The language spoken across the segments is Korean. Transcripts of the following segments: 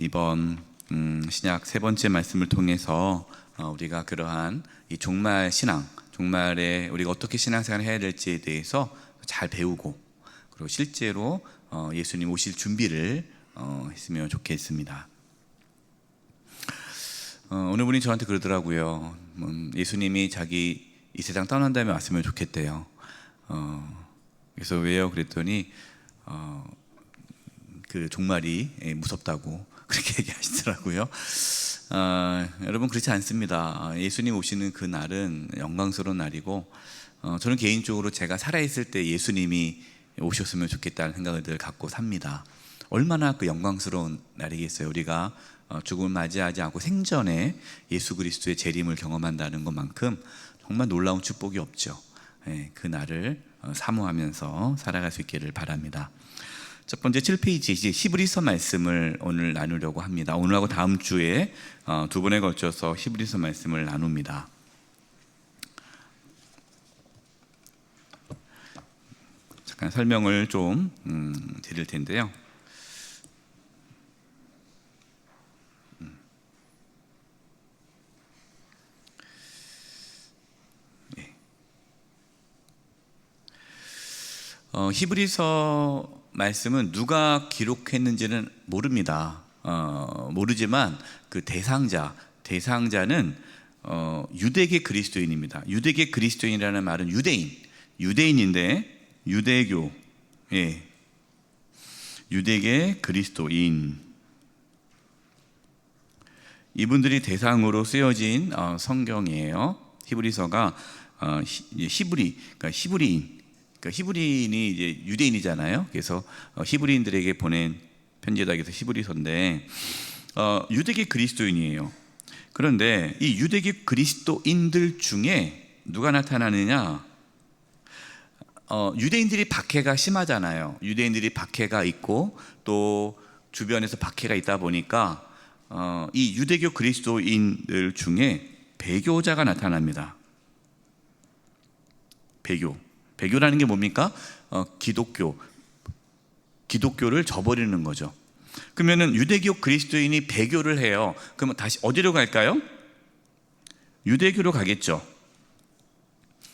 이번 신약 세 번째 말씀을 통해서 우리가 그러한 이 종말 신앙, 종말에 우리가 어떻게 신앙생활을 해야 될지에 대해서 잘 배우고, 그리고 실제로 예수님 오실 준비를 했으면 좋겠습니다. 어느 분이 저한테 그러더라고요. 예수님이 자기 이 세상 떠난 다음에 왔으면 좋겠대요. 그래서 왜요? 그랬더니 그 종말이 무섭다고 그렇게 얘기하시더라고요. 여러분, 그렇지 않습니다. 예수님 오시는 그 날은 영광스러운 날이고, 저는 개인적으로 제가 살아있을 때 예수님이 오셨으면 좋겠다는 생각을 늘 갖고 삽니다. 얼마나 그 영광스러운 날이겠어요. 우리가 죽음을 맞이하지 않고 생전에 예수 그리스도의 재림을 경험한다는 것만큼 정말 놀라운 축복이 없죠. 그 날을 사모하면서 살아갈 수 있기를 바랍니다. 첫 번째 7페이지 히브리서 말씀을 오늘 나누려고 합니다. 오늘하고 다음 주에 두 번에 걸쳐서 히브리서 말씀을 나눕니다. 잠깐 설명을 좀 드릴 텐데요. 히브리서 말씀은 누가 기록했는지는 모릅니다. 모르지만 그 대상자는 유대계 그리스도인입니다. 유대계 그리스도인이라는 말은 유대인인데 유대교, 유대계 그리스도인, 이분들이 대상으로 쓰여진 성경이에요. 히브리서가 그러니까 히브리인, 히브리인이 이제 유대인이잖아요. 그래서 히브리인들에게 보낸 편지다. 그래서 히브리서인데 유대계 그리스도인이에요. 그런데 이 유대계 그리스도인들 중에 누가 나타나느냐? 유대인들이 박해가 심하잖아요. 유대인들이 박해가 있고 또 주변에서 박해가 있다 보니까 이 유대교 그리스도인들 중에 배교자가 나타납니다. 배교라는 게 뭡니까? 기독교를 저버리는 거죠. 그러면은 유대교 그리스도인이 배교를 해요. 그러면 다시 어디로 갈까요? 유대교로 가겠죠.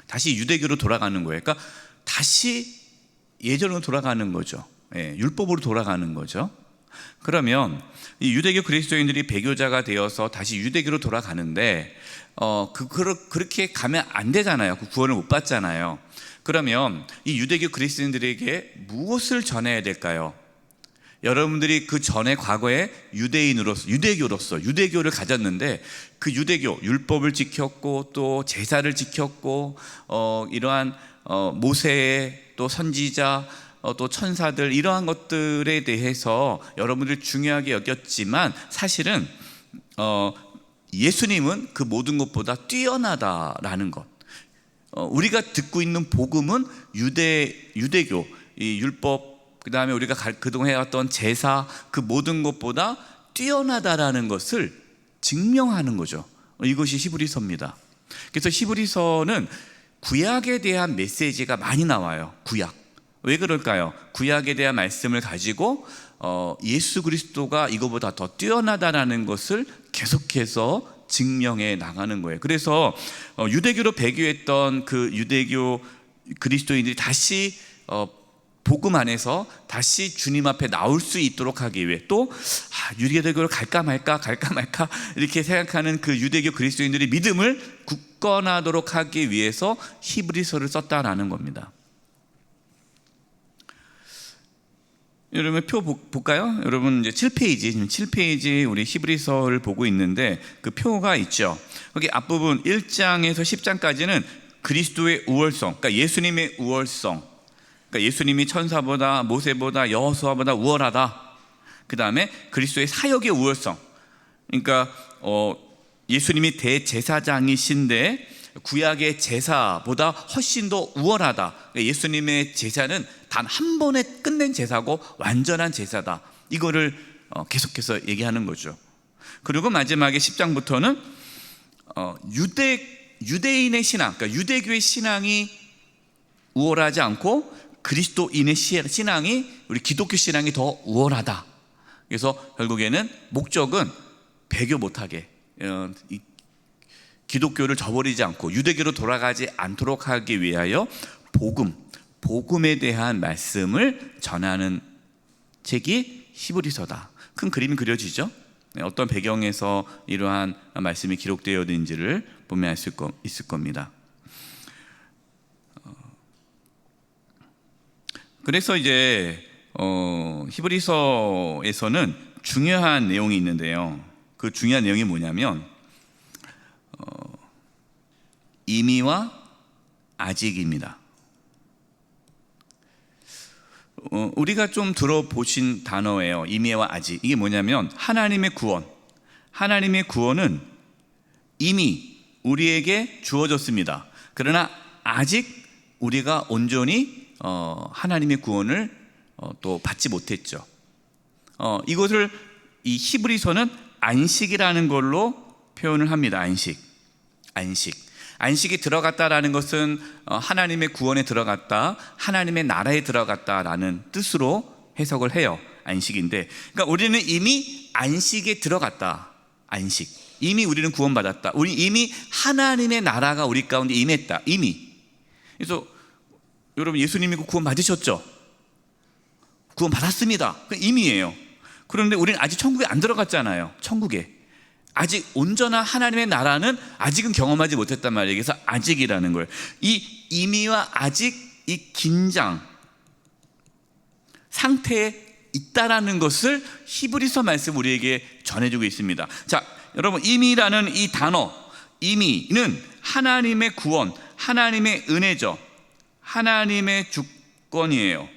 다시 유대교로 돌아가는 거예요. 그러니까 다시 예전으로 돌아가는 거죠. 율법으로 돌아가는 거죠. 그러면 이 유대교 그리스도인들이 배교자가 되어서 다시 유대교로 돌아가는데 그렇게 가면 안 되잖아요. 그 구원을 못 받잖아요. 그러면 이 유대교 그리스도인들에게 무엇을 전해야 될까요? 여러분들이 그 전에 과거에 유대교로서 유대교를 가졌는데 그 유대교, 율법을 지켰고 또 제사를 지켰고 이러한 모세의 또 선지자 또 천사들, 이러한 것들에 대해서 여러분들이 중요하게 여겼지만 사실은 예수님은 그 모든 것보다 뛰어나다라는 것. 우리가 듣고 있는 복음은 유대교, 이 율법, 그 다음에 우리가 그동안 해왔던 제사, 그 모든 것보다 뛰어나다라는 것을 증명하는 거죠. 이것이 히브리서입니다. 그래서 히브리서는 구약에 대한 메시지가 많이 나와요. 구약. 왜 그럴까요? 구약에 대한 말씀을 가지고 예수 그리스도가 이거보다 더 뛰어나다라는 것을 계속해서 증명해 나가는 거예요. 그래서 유대교로 배교했던 그 유대교 그리스도인들이 다시 복음 안에서 다시 주님 앞에 나올 수 있도록 하기 위해 또 유대교를 갈까 말까 이렇게 생각하는 그 유대교 그리스도인들의 믿음을 굳건하도록 하기 위해서 히브리서를 썼다라는 겁니다. 여러분 표 볼까요? 여러분 이제 7페이지 우리 히브리서를 보고 있는데 그 표가 있죠. 거기 앞부분 1장에서 10장까지는 그리스도의 우월성, 그러니까 예수님의 우월성, 그러니까 예수님이 천사보다 모세보다 여호수아보다 우월하다. 그 다음에 그리스도의 사역의 우월성, 그러니까 예수님이 대제사장이신데 구약의 제사보다 훨씬 더 우월하다. 예수님의 제사는 단 한 번에 끝낸 제사고 완전한 제사다. 이거를 계속해서 얘기하는 거죠. 그리고 마지막에 10장부터는 유대인의 신앙, 그러니까 유대교의 신앙이 우월하지 않고 그리스도인의 신앙이, 우리 기독교 신앙이 더 우월하다. 그래서 결국에는 목적은 배교 못하게, 기독교를 저버리지 않고 유대교로 돌아가지 않도록 하기 위하여 복음에 대한 말씀을 전하는 책이 히브리서다. 큰 그림이 그려지죠. 어떤 배경에서 이러한 말씀이 기록되어 있는지를 보면 알 수 있을 겁니다. 그래서 이제 히브리서에서는 중요한 내용이 있는데요. 그 중요한 내용이 뭐냐면 이미와 아직입니다. 우리가 좀 들어보신 단어예요. 이미와 아직. 이게 뭐냐면 하나님의 구원은 이미 우리에게 주어졌습니다. 그러나 아직 우리가 온전히 하나님의 구원을 또 받지 못했죠. 이것을 이 히브리서는 안식이라는 걸로 표현을 합니다. 안식이 들어갔다라는 것은 하나님의 구원에 들어갔다, 하나님의 나라에 들어갔다라는 뜻으로 해석을 해요. 안식인데, 그러니까 우리는 이미 안식에 들어갔다. 이미 우리는 구원받았다. 우리 이미 하나님의 나라가 우리 가운데 임했다. 이미. 그래서 여러분, 예수님이 구원 받으셨죠? 구원 받았습니다. 이미예요. 그런데 우리는 아직 천국에 안 들어갔잖아요. 천국에 아직 온전한 하나님의 나라는 아직은 경험하지 못했단 말이에요. 그래서 아직이라는 거예요. 이 이미와 아직, 이 긴장 상태에 있다라는 것을 히브리서 말씀 우리에게 전해주고 있습니다. 자, 여러분, 이미라는 이 단어, 이미는 하나님의 구원, 하나님의 은혜죠. 하나님의 주권이에요.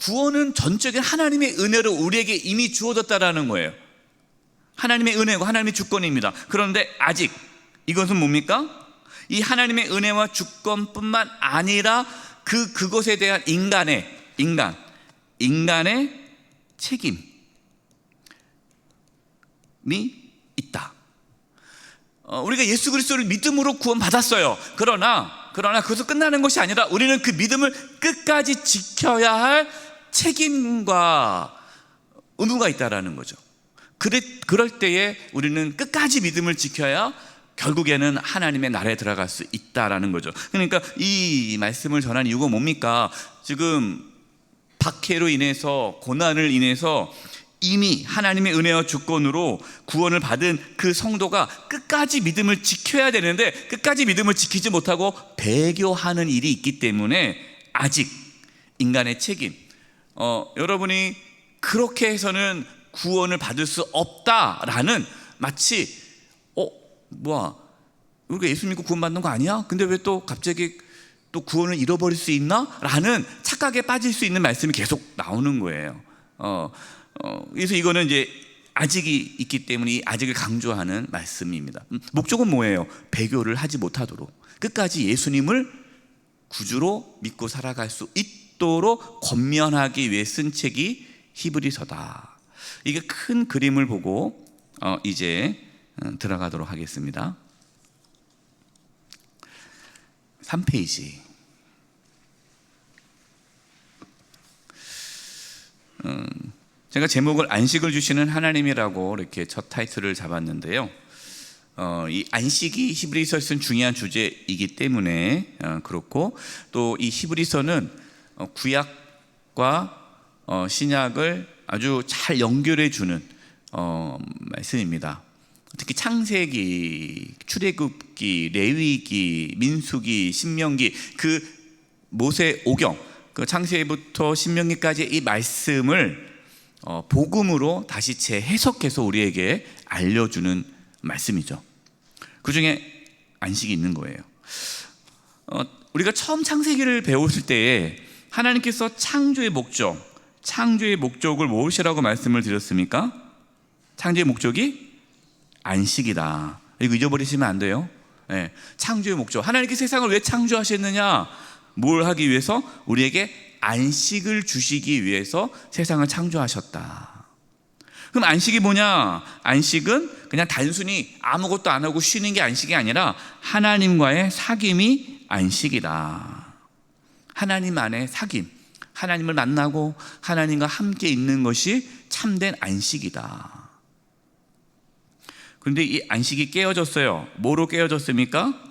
구원은 전적인 하나님의 은혜로 우리에게 이미 주어졌다라는 거예요. 하나님의 은혜고 하나님의 주권입니다. 그런데 아직 이것은 뭡니까? 이 하나님의 은혜와 주권뿐만 아니라 그것에 대한 인간의 책임이 있다. 우리가 예수 그리스도를 믿음으로 구원받았어요. 그러나 그것은 끝나는 것이 아니라 우리는 그 믿음을 끝까지 지켜야 할 책임과 의무가 있다라는 거죠. 그럴 때에 우리는 끝까지 믿음을 지켜야 결국에는 하나님의 나라에 들어갈 수 있다라는 거죠. 그러니까 이 말씀을 전한 이유가 뭡니까? 지금 박해로 인해서, 고난을 인해서 이미 하나님의 은혜와 주권으로 구원을 받은 그 성도가 끝까지 믿음을 지켜야 되는데 끝까지 믿음을 지키지 못하고 배교하는 일이 있기 때문에 아직 인간의 책임, 여러분이 그렇게 해서는 구원을 받을 수 없다라는, 마치 우리가 예수 믿고 구원받는 거 아니야? 근데 왜 또 갑자기 또 구원을 잃어버릴 수 있나? 라는 착각에 빠질 수 있는 말씀이 계속 나오는 거예요. 그래서 이거는 이제 아직이 있기 때문에 이 아직을 강조하는 말씀입니다. 목적은 뭐예요? 배교를 하지 못하도록 끝까지 예수님을 구주로 믿고 살아갈 수 있도록 권면하기 위해 쓴 책이 히브리서다. 이게 큰 그림을 보고 이제 들어가도록 하겠습니다. 3페이지. 제가 제목을 안식을 주시는 하나님이라고 이렇게 첫 타이틀을 잡았는데요. 이 안식이 히브리서에 쓴 중요한 주제이기 때문에 그렇고, 또 이 히브리서는 구약과 신약을 아주 잘 연결해 주는 말씀입니다. 특히 창세기, 출애굽기, 레위기, 민수기, 신명기, 그 모세오경, 그 창세기부터 신명기까지 이 말씀을 복음으로 다시 재해석해서 우리에게 알려주는 말씀이죠. 그 중에 안식이 있는 거예요. 우리가 처음 창세기를 배웠을 때에 하나님께서 창조의 목적을 무엇이라고 말씀을 드렸습니까? 창조의 목적이 안식이다. 이거 잊어버리시면 안 돼요. 네. 창조의 목적, 하나님께서 세상을 왜 창조하셨느냐? 뭘 하기 위해서? 우리에게 안식을 주시기 위해서 세상을 창조하셨다. 그럼 안식이 뭐냐? 안식은 그냥 단순히 아무것도 안 하고 쉬는 게 안식이 아니라 하나님과의 사귐이 안식이다. 하나님 안에 사귐, 하나님을 만나고 하나님과 함께 있는 것이 참된 안식이다. 그런데 이 안식이 깨어졌어요. 뭐로 깨어졌습니까?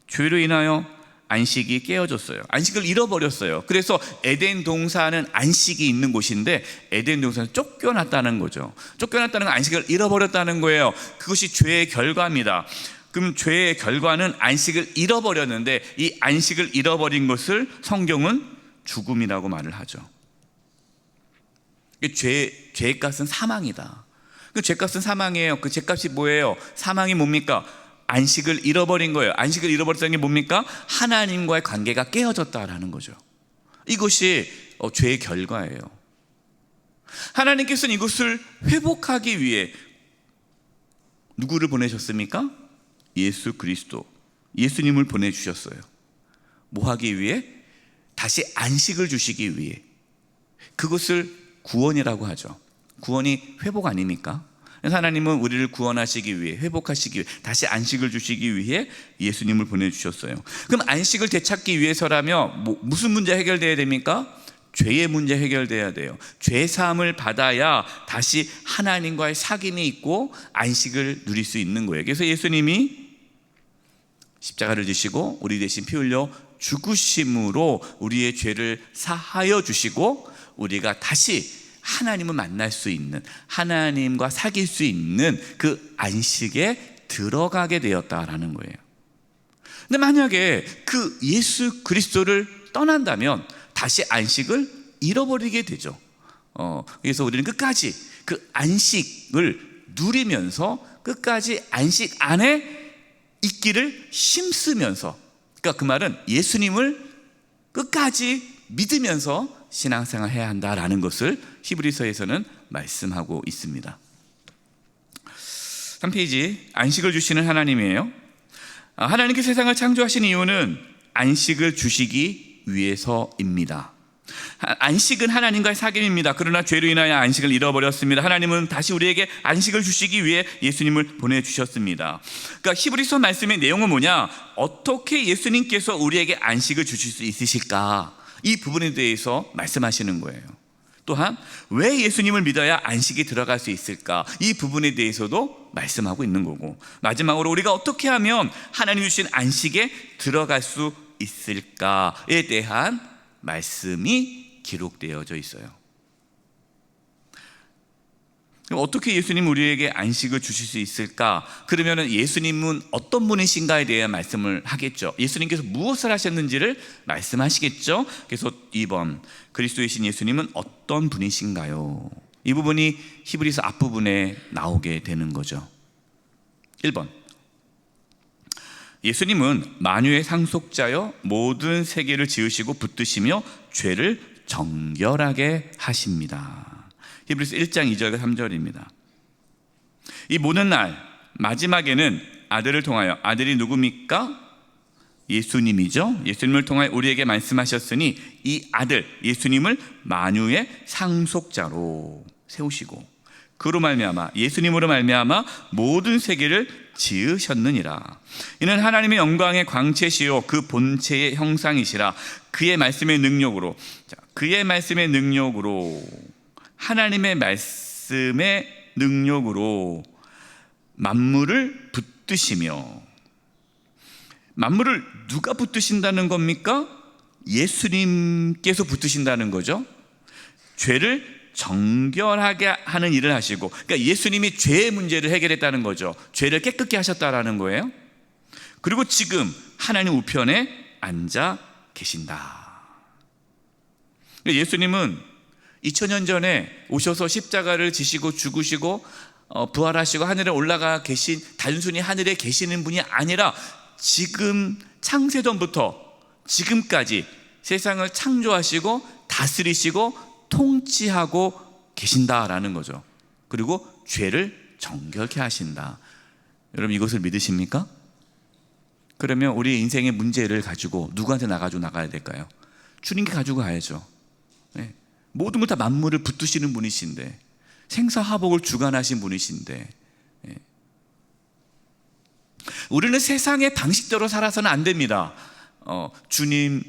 죄로 인하여 안식이 깨어졌어요. 안식을 잃어버렸어요. 그래서 에덴 동산은 안식이 있는 곳인데 에덴 동산은 쫓겨났다는 거죠. 쫓겨났다는 건 안식을 잃어버렸다는 거예요. 그것이 죄의 결과입니다. 그럼 죄의 결과는 안식을 잃어버렸는데 이 안식을 잃어버린 것을 성경은 죽음이라고 말을 하죠. 죄의 값은 사망이다. 그 죄값은 사망이에요. 그 죄값이 뭐예요? 사망이 뭡니까? 안식을 잃어버린 거예요. 안식을 잃어버렸다는 게 뭡니까? 하나님과의 관계가 깨어졌다라는 거죠. 이것이 죄의 결과예요. 하나님께서는 이것을 회복하기 위해 누구를 보내셨습니까? 예수 그리스도, 예수님을 보내주셨어요. 뭐 하기 위해? 다시 안식을 주시기 위해. 그것을 구원이라고 하죠. 구원이 회복 아닙니까? 하나님은 우리를 구원하시기 위해, 회복하시기 위해, 다시 안식을 주시기 위해 예수님을 보내주셨어요. 그럼 안식을 되찾기 위해서라면 무슨 문제 해결돼야 됩니까? 죄의 문제 해결돼야 돼요. 죄 사함을 받아야 다시 하나님과의 사귐이 있고 안식을 누릴 수 있는 거예요. 그래서 예수님이 십자가를 지시고 우리 대신 피 흘려 죽으심으로 우리의 죄를 사하여 주시고 우리가 다시 하나님을 만날 수 있는, 하나님과 사귈 수 있는 그 안식에 들어가게 되었다라는 거예요. 근데 만약에 그 예수 그리스도를 떠난다면 다시 안식을 잃어버리게 되죠. 그래서 우리는 끝까지 그 안식을 누리면서 끝까지 안식 안에 있기를 힘쓰면서, 그러니까 그 말은 예수님을 끝까지 믿으면서 신앙생활 해야 한다라는 것을 히브리서에서는 말씀하고 있습니다. 3페이지, 안식을 주시는 하나님이에요. 하나님께서 세상을 창조하신 이유는 안식을 주시기 위해서입니다. 안식은 하나님과의 사귐입니다. 그러나 죄로 인하여 안식을 잃어버렸습니다. 하나님은 다시 우리에게 안식을 주시기 위해 예수님을 보내주셨습니다. 그러니까 히브리서 말씀의 내용은 뭐냐? 어떻게 예수님께서 우리에게 안식을 주실 수 있으실까? 이 부분에 대해서 말씀하시는 거예요. 또한 왜 예수님을 믿어야 안식이 들어갈 수 있을까? 이 부분에 대해서도 말씀하고 있는 거고, 마지막으로 우리가 어떻게 하면 하나님 주신 안식에 들어갈 수 있을까에 대한 말씀이 기록되어져 있어요. 어떻게 예수님 우리에게 안식을 주실 수 있을까? 그러면 예수님은 어떤 분이신가에 대해 말씀을 하겠죠. 예수님께서 무엇을 하셨는지를 말씀하시겠죠. 그래서 2번, 그리스도이신 예수님은 어떤 분이신가요? 이 부분이 히브리서 앞부분에 나오게 되는 거죠. 1번, 예수님은 만유의 상속자여 모든 세계를 지으시고 붙드시며 죄를 정결하게 하십니다. 히브리서 1장 2절과 3절입니다. 이 모든 날 마지막에는 아들을 통하여, 아들이 누굽니까? 예수님이죠. 예수님을 통하여 우리에게 말씀하셨으니 이 아들 예수님을 만유의 상속자로 세우시고 그로 말미암아, 예수님으로 말미암아 모든 세계를 지으셨느니라. 이는 하나님의 영광의 광채시요 그 본체의 형상이시라. 그의 말씀의 능력으로, 그의 말씀의 능력으로, 하나님의 말씀의 능력으로 만물을 붙드시며, 만물을 누가 붙드신다는 겁니까? 예수님께서 붙드신다는 거죠. 죄를 정결하게 하는 일을 하시고, 그러니까 예수님이 죄의 문제를 해결했다는 거죠. 죄를 깨끗게 하셨다라는 거예요. 그리고 지금 하나님 우편에 앉아 계신다. 예수님은 2000년 전에 오셔서 십자가를 지시고 죽으시고 부활하시고 하늘에 올라가 계신, 단순히 하늘에 계시는 분이 아니라 지금 창세전부터 지금까지 세상을 창조하시고 다스리시고 통치하고 계신다라는 거죠. 그리고 죄를 정결케 하신다. 여러분, 이것을 믿으십니까? 그러면 우리 인생의 문제를 가지고 누구한테 나가야 될까요? 주님께 가지고 가야죠. 네. 모든 걸 다 만물을 붙드시는 분이신데, 생사화복을 주관하신 분이신데, 네. 우리는 세상의 방식대로 살아서는 안 됩니다. 주님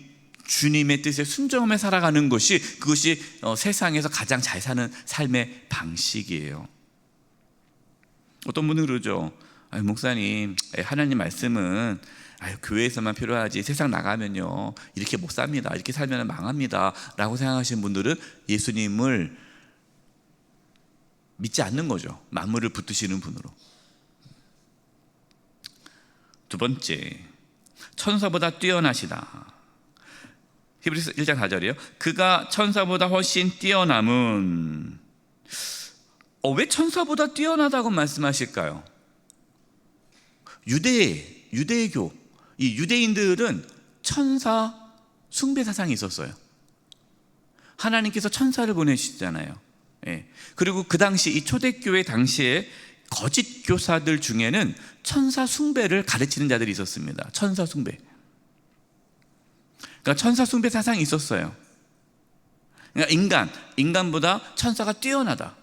주님의 뜻에 순종하며 살아가는 것이, 그것이 세상에서 가장 잘 사는 삶의 방식이에요. 어떤 분은 그러죠. 목사님, 하나님 말씀은 교회에서만 필요하지 세상 나가면요 이렇게 못 삽니다, 이렇게 살면 망합니다 라고 생각하시는 분들은 예수님을 믿지 않는 거죠. 만물을 붙드시는 분으로. 두 번째, 천사보다 뛰어나시다. 히브리서 1장 4절이에요. 그가 천사보다 훨씬 뛰어남은, 왜 천사보다 뛰어나다고 말씀하실까요? 유대교, 이 유대인들은 천사 숭배 사상이 있었어요. 하나님께서 천사를 보내시잖아요. 그리고 그 당시, 이 초대교회 당시에 거짓 교사들 중에는 천사 숭배를 가르치는 자들이 있었습니다. 천사 숭배. 그러니까 천사 숭배 사상이 있었어요. 그러니까 인간보다 천사가 뛰어나다.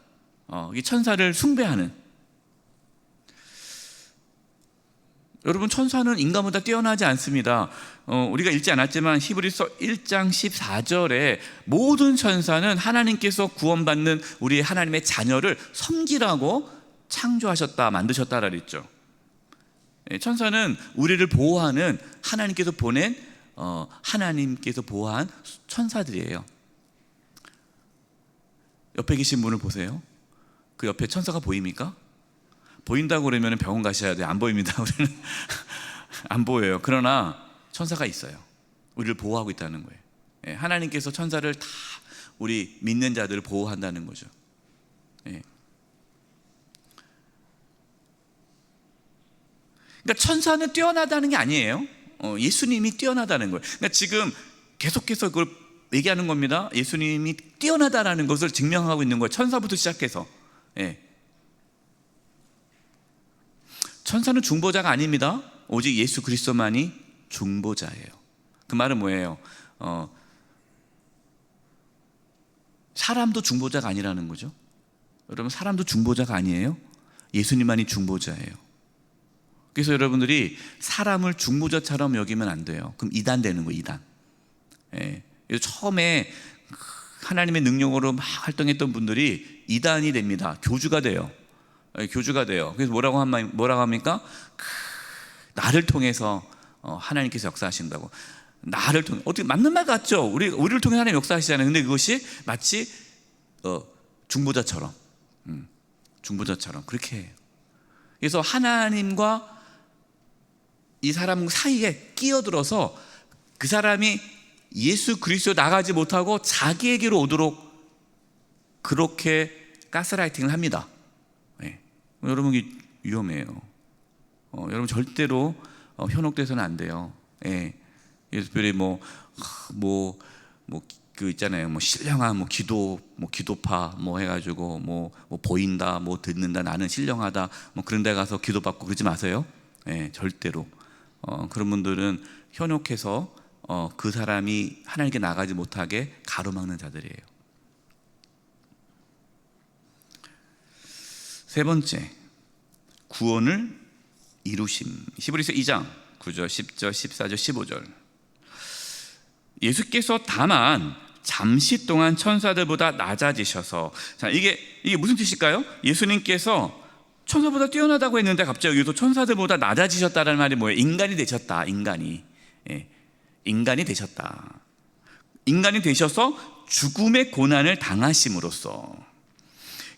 이 천사를 숭배하는. 여러분, 천사는 인간보다 뛰어나지 않습니다. 우리가 읽지 않았지만 히브리서 1장 14절에 모든 천사는 하나님께서 구원받는 우리 하나님의 자녀를 섬기라고 창조하셨다, 만드셨다라 그랬죠. 천사는 우리를 보호하는, 하나님께서 보낸 하나님께서 보호한 천사들이에요. 옆에 계신 분을 보세요. 그 옆에 천사가 보입니까? 보인다고 그러면 병원 가셔야 돼요. 안 보입니다. 우리는 안 보여요. 그러나 천사가 있어요. 우리를 보호하고 있다는 거예요. 하나님께서 천사를 다 우리 믿는 자들을 보호한다는 거죠. 그러니까 천사는 뛰어나다는 게 아니에요. 예수님이 뛰어나다는 거예요. 그러니까 지금 계속해서 그걸 얘기하는 겁니다. 예수님이 뛰어나다라는 것을 증명하고 있는 거예요. 천사부터 시작해서. 천사는 중보자가 아닙니다. 오직 예수 그리스도만이 중보자예요. 그 말은 뭐예요? 사람도 중보자가 아니라는 거죠. 여러분, 사람도 중보자가 아니에요. 예수님만이 중보자예요. 그래서 여러분들이 사람을 중보자처럼 여기면 안 돼요. 그럼 이단 되는 거예요. 이단. 처음에 하나님의 능력으로 막 활동했던 분들이 이단이 됩니다. 교주가 돼요. 교주가 돼요. 그래서 뭐라고 합니까? 나를 통해서 하나님께서 역사하신다고. 나를 통해, 어떻게 맞는 말 같죠? 우리를 통해 하나님 역사하시잖아요. 근데 그것이 마치 중보자처럼 그렇게 해요. 그래서 하나님과 이 사람 사이에 끼어들어서 그 사람이 예수 그리스도 나가지 못하고 자기에게로 오도록 그렇게 가스라이팅을 합니다. 여러분, 이게 위험해요. 여러분, 절대로 현혹돼서는 안 돼요. 특별히 그 있잖아요. 신령한 기도파 해가지고 보인다, 듣는다, 나는 신령하다, 그런 데 가서 기도받고 그러지 마세요. 절대로. 그런 분들은 현혹해서 그 사람이 하나님께 나가지 못하게 가로막는 자들이에요. 세 번째, 구원을 이루심. 히브리서 2장 9절, 10절, 14절, 15절. 예수께서 다만 잠시 동안 천사들보다 낮아지셔서, 자, 이게 무슨 뜻일까요? 예수님께서 천사보다 뛰어나다고 했는데 갑자기 여기서 천사들보다 낮아지셨다는 말이 뭐예요? 인간이 되셨다. 인간이 되셨다. 인간이 되셔서 죽음의 고난을 당하심으로써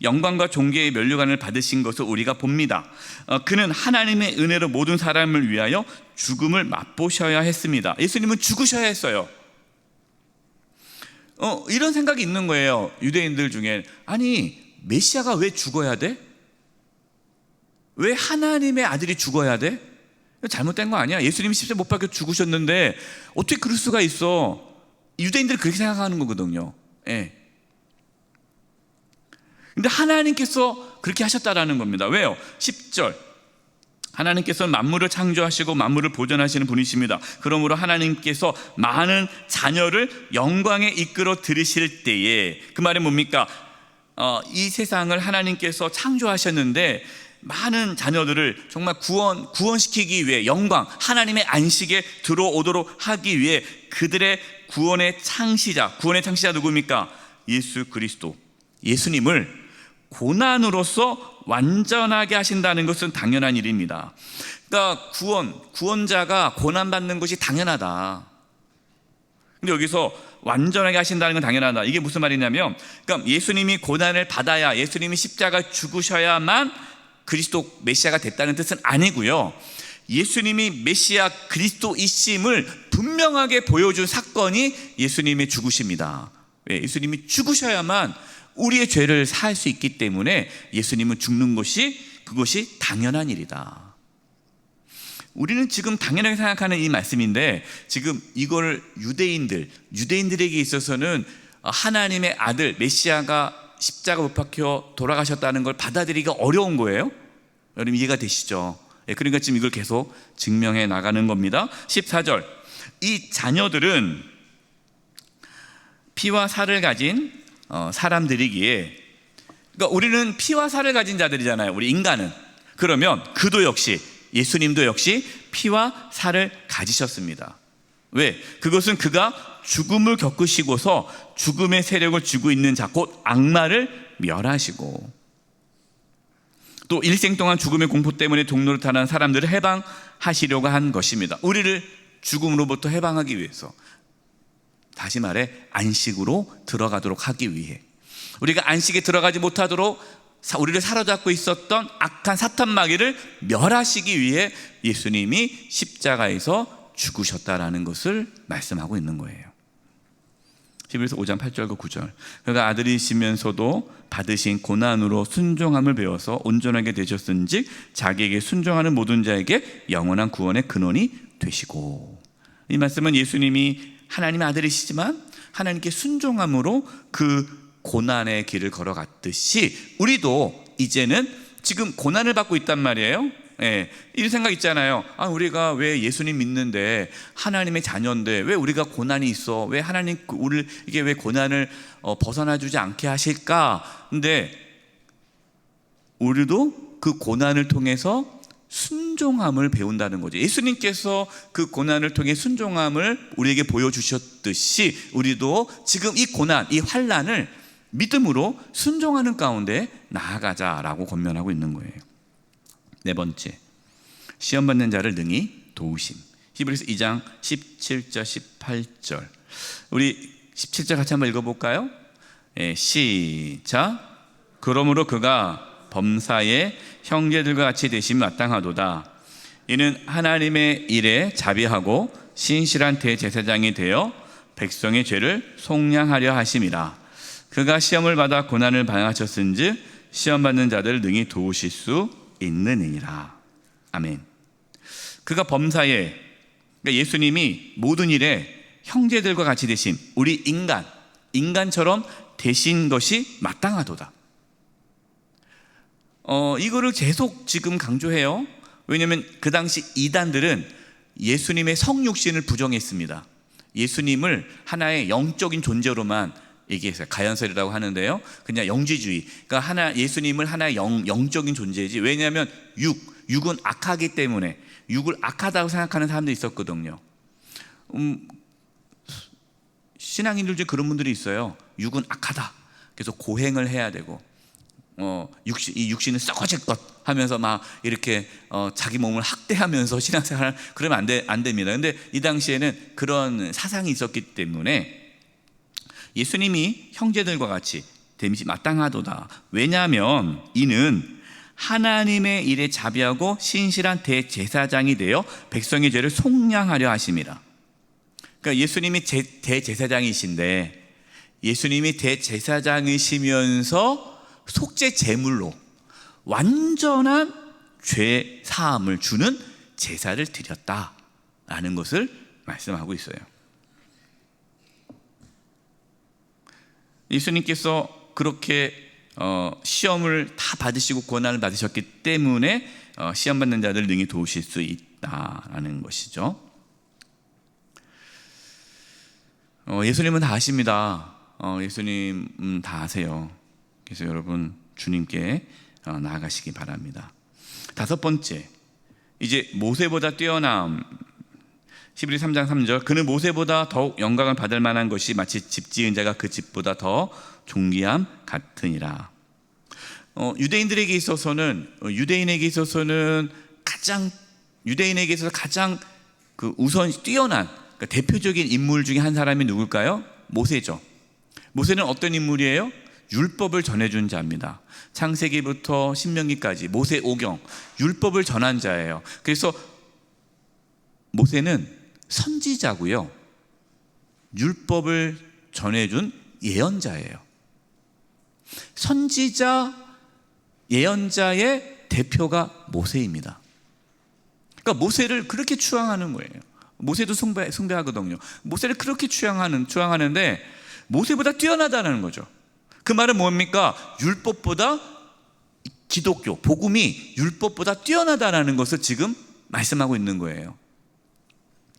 영광과 존귀의 면류관을 받으신 것을 우리가 봅니다. 그는 하나님의 은혜로 모든 사람을 위하여 죽음을 맛보셔야 했습니다. 예수님은 죽으셔야 했어요. 이런 생각이 있는 거예요. 유대인들 중에. 아니, 메시아가 왜 죽어야 돼? 왜 하나님의 아들이 죽어야 돼? 잘못된 거 아니야? 예수님이 십자가에 못 박혀 죽으셨는데 어떻게 그럴 수가 있어? 유대인들이 그렇게 생각하는 거거든요. 근데 하나님께서 그렇게 하셨다라는 겁니다. 왜요? 10절, 하나님께서는 만물을 창조하시고 만물을 보존하시는 분이십니다. 그러므로 하나님께서 많은 자녀를 영광에 이끌어 들이실 때에, 그 말은 뭡니까? 이 세상을 하나님께서 창조하셨는데 많은 자녀들을 정말 구원시키기 위해 영광, 하나님의 안식에 들어오도록 하기 위해 그들의 구원의 창시자 누구입니까? 예수 그리스도, 예수님을 고난으로서 완전하게 하신다는 것은 당연한 일입니다. 그러니까 구원자가 고난받는 것이 당연하다. 근데 여기서 완전하게 하신다는 건 당연하다. 이게 무슨 말이냐면, 그러니까 예수님이 고난을 받아야, 예수님이 십자가 죽으셔야만 그리스도 메시아가 됐다는 뜻은 아니고요. 예수님이 메시아 그리스도이심을 분명하게 보여준 사건이 예수님의 죽으십니다. 예수님이 죽으셔야만 우리의 죄를 사할 수 있기 때문에 예수님은 죽는 것이, 그것이 당연한 일이다. 우리는 지금 당연하게 생각하는 이 말씀인데, 지금 이걸 유대인들에게 있어서는 하나님의 아들 메시아가 십자가 못 박혀 돌아가셨다는 걸 받아들이기가 어려운 거예요. 여러분 이해가 되시죠? 그러니까 지금 이걸 계속 증명해 나가는 겁니다. 14절, 이 자녀들은 피와 살을 가진 사람들이기에, 그러니까 우리는 피와 살을 가진 자들이잖아요, 우리 인간은. 그러면 그도 역시, 예수님도 역시 피와 살을 가지셨습니다. 왜? 그것은 그가 죽음을 겪으시고서 죽음의 세력을 쥐고 있는 자, 곧 악마를 멸하시고, 또 일생 동안 죽음의 공포 때문에 동노릇하는 사람들을 해방하시려고 한 것입니다. 우리를 죽음으로부터 해방하기 위해서, 다시 말해 안식으로 들어가도록 하기 위해, 우리가 안식에 들어가지 못하도록 우리를 사로잡고 있었던 악한 사탄 마귀를 멸하시기 위해 예수님이 십자가에서 죽으셨다라는 것을 말씀하고 있는 거예요. 히브리서 5장 8절과 9절, 그가 아들이시면서도 받으신 고난으로 순종함을 배워서 온전하게 되셨은즉 자기에게 순종하는 모든 자에게 영원한 구원의 근원이 되시고. 이 말씀은 예수님이 하나님의 아들이시지만 하나님께 순종함으로 그 고난의 길을 걸어갔듯이 우리도 이제는 지금 고난을 받고 있단 말이에요. 이런 생각 있잖아요. 우리가 왜 예수님 믿는데, 하나님의 자녀인데 왜 우리가 고난이 있어? 왜 하나님 우리를 이게 왜 고난을 벗어나 주지 않게 하실까? 근데 우리도 그 고난을 통해서 순종함을 배운다는 거죠. 예수님께서 그 고난을 통해 순종함을 우리에게 보여주셨듯이 우리도 지금 이 고난, 이 환난을 믿음으로 순종하는 가운데 나아가자라고 권면하고 있는 거예요. 네 번째, 시험 받는 자를 능히 도우심. 히브리서 2장 17절 18절, 우리 17절 같이 한번 읽어볼까요? 시작. 그러므로 그가 범사의 형제들과 같이 되심이 마땅하도다. 이는 하나님의 일에 자비하고 신실한 대제사장이 되어 백성의 죄를 속량하려 하심이라. 그가 시험을 받아 고난을 당하셨은즉 시험 받는 자들을 능히 도우실 수 있느니라. 아멘. 그가 범사에, 그러니까 예수님이 모든 일에 형제들과 같이 되신, 우리 인간처럼 되신 것이 마땅하도다. 이거를 계속 지금 강조해요. 왜냐하면 그 당시 이단들은 예수님의 성육신을 부정했습니다. 예수님을 하나의 영적인 존재로만 얘기했어요. 가연설이라고 하는데요, 그냥 영지주의. 그러니까 예수님을 하나의 영적인 존재이지. 왜냐하면 육은 악하기 때문에, 육을 악하다고 생각하는 사람들이 있었거든요. 신앙인들 중에 그런 분들이 있어요. 육은 악하다. 그래서 고행을 해야 되고, 이 육신은 썩어질 것 하면서 막 이렇게 자기 몸을 학대하면서 신앙생활을, 그러면 안 됩니다. 근데 이 당시에는 그런 사상이 있었기 때문에 예수님이 형제들과 같이 됨이 마땅하도다. 왜냐하면 이는 하나님의 일에 자비하고 신실한 대제사장이 되어 백성의 죄를 속량하려 하심이라. 그러니까 예수님이 대제사장이신데, 예수님이 대제사장이시면서 속죄 제물로 완전한 죄 사함을 주는 제사를 드렸다라는 것을 말씀하고 있어요. 예수님께서 그렇게 시험을 다 받으시고 고난을 받으셨기 때문에 시험 받는 자들을 능히 도우실 수 있다라는 것이죠. 예수님은 다 아십니다. 예수님은 다 아세요. 그래서 여러분 주님께 나아가시기 바랍니다. 다섯 번째, 이제 모세보다 뛰어남. 히브리 3장 3절, 그는 모세보다 더욱 영광을 받을 만한 것이 마치 집 지은 자가 그 집보다 더 존귀함 같으니라. 유대인에게 있어서는 가장 그 우선 뛰어난, 그러니까 대표적인 인물 중에 한 사람이 누굴까요? 모세죠. 모세는 어떤 인물이에요? 율법을 전해준 자입니다. 창세기부터 신명기까지 모세 오경, 율법을 전한 자예요. 그래서 모세는 선지자고요, 율법을 전해준 예언자예요. 선지자, 예언자의 대표가 모세입니다. 그러니까 모세를 그렇게 추앙하는 거예요. 모세도 숭배하거든요. 모세를 그렇게 추앙하는데 모세보다 뛰어나다는 거죠. 그 말은 뭡니까? 율법보다, 기독교, 복음이 율법보다 뛰어나다라는 것을 지금 말씀하고 있는 거예요.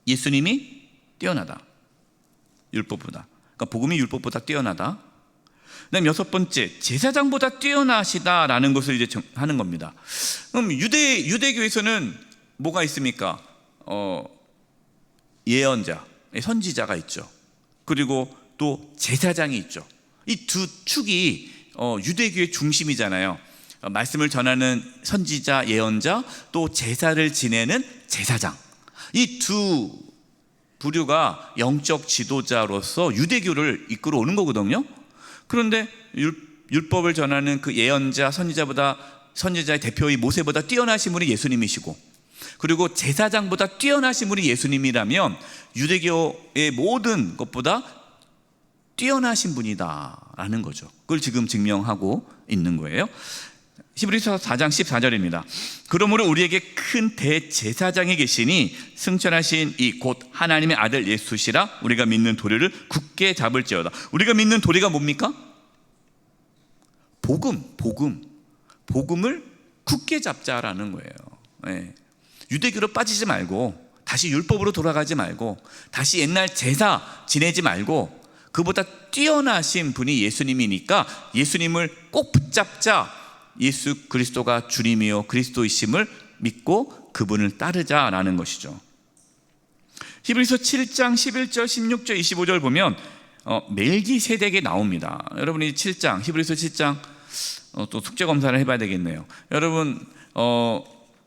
예수님이 뛰어나다, 율법보다. 그러니까 복음이 율법보다 뛰어나다. 그다음 여섯 번째, 제사장보다 뛰어나시다라는 것을 이제 하는 겁니다. 그럼 유대교에서는 뭐가 있습니까? 예언자, 선지자가 있죠. 그리고 또 제사장이 있죠. 이 두 축이 유대교의 중심이잖아요. 말씀을 전하는 선지자, 예언자, 또 제사를 지내는 제사장. 이 두 부류가 영적 지도자로서 유대교를 이끌어 오는 거거든요. 그런데 율법을 전하는 그 예언자, 선지자의 대표의 모세보다 뛰어나신 분이 예수님이시고, 그리고 제사장보다 뛰어나신 분이 예수님이라면 유대교의 모든 것보다 뛰어나신 분이다라는 거죠. 그걸 지금 증명하고 있는 거예요. 히브리서 4장 14절입니다. 그러므로 우리에게 큰 대제사장이 계시니 승천하신 이 곧 하나님의 아들 예수시라 우리가 믿는 도리를 굳게 잡을지어다. 우리가 믿는 도리가 뭡니까? 복음을 굳게 잡자라는 거예요. 네. 유대교로 빠지지 말고, 다시 율법으로 돌아가지 말고, 다시 옛날 제사 지내지 말고, 그보다 뛰어나신 분이 예수님이니까 예수님을 꼭 붙잡자. 예수 그리스도가 주님이요 그리스도이심을 믿고 그분을 따르자라는 것이죠. 히브리서 7장 11절 16절 25절 보면 멜기세덱이 나옵니다. 여러분이 히브리서 7장 또 숙제 검사를 해봐야 되겠네요. 여러분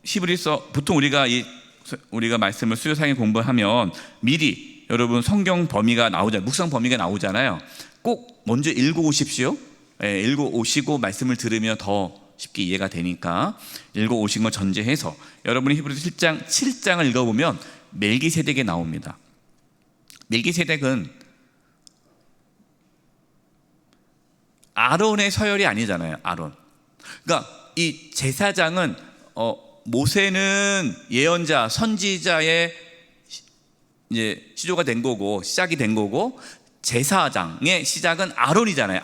히브리서 보통 우리가 말씀을 수요상에 공부하면 미리 여러분 성경 범위가 나오잖아요. 묵상 범위가 나오잖아요. 꼭 먼저 읽어오십시오. 읽어오시고 말씀을 들으면 더 쉽게 이해가 되니까 읽어오신 거 전제해서 여러분이 히브리서 7장을 읽어보면 멜기세덱이 나옵니다. 멜기세덱은 아론의 서열이 아니잖아요. 아론. 그러니까 이 제사장은 모세는 예언자, 선지자의 이제 시조가 된 거고 시작이 된 거고, 제사장의 시작은 아론이잖아요.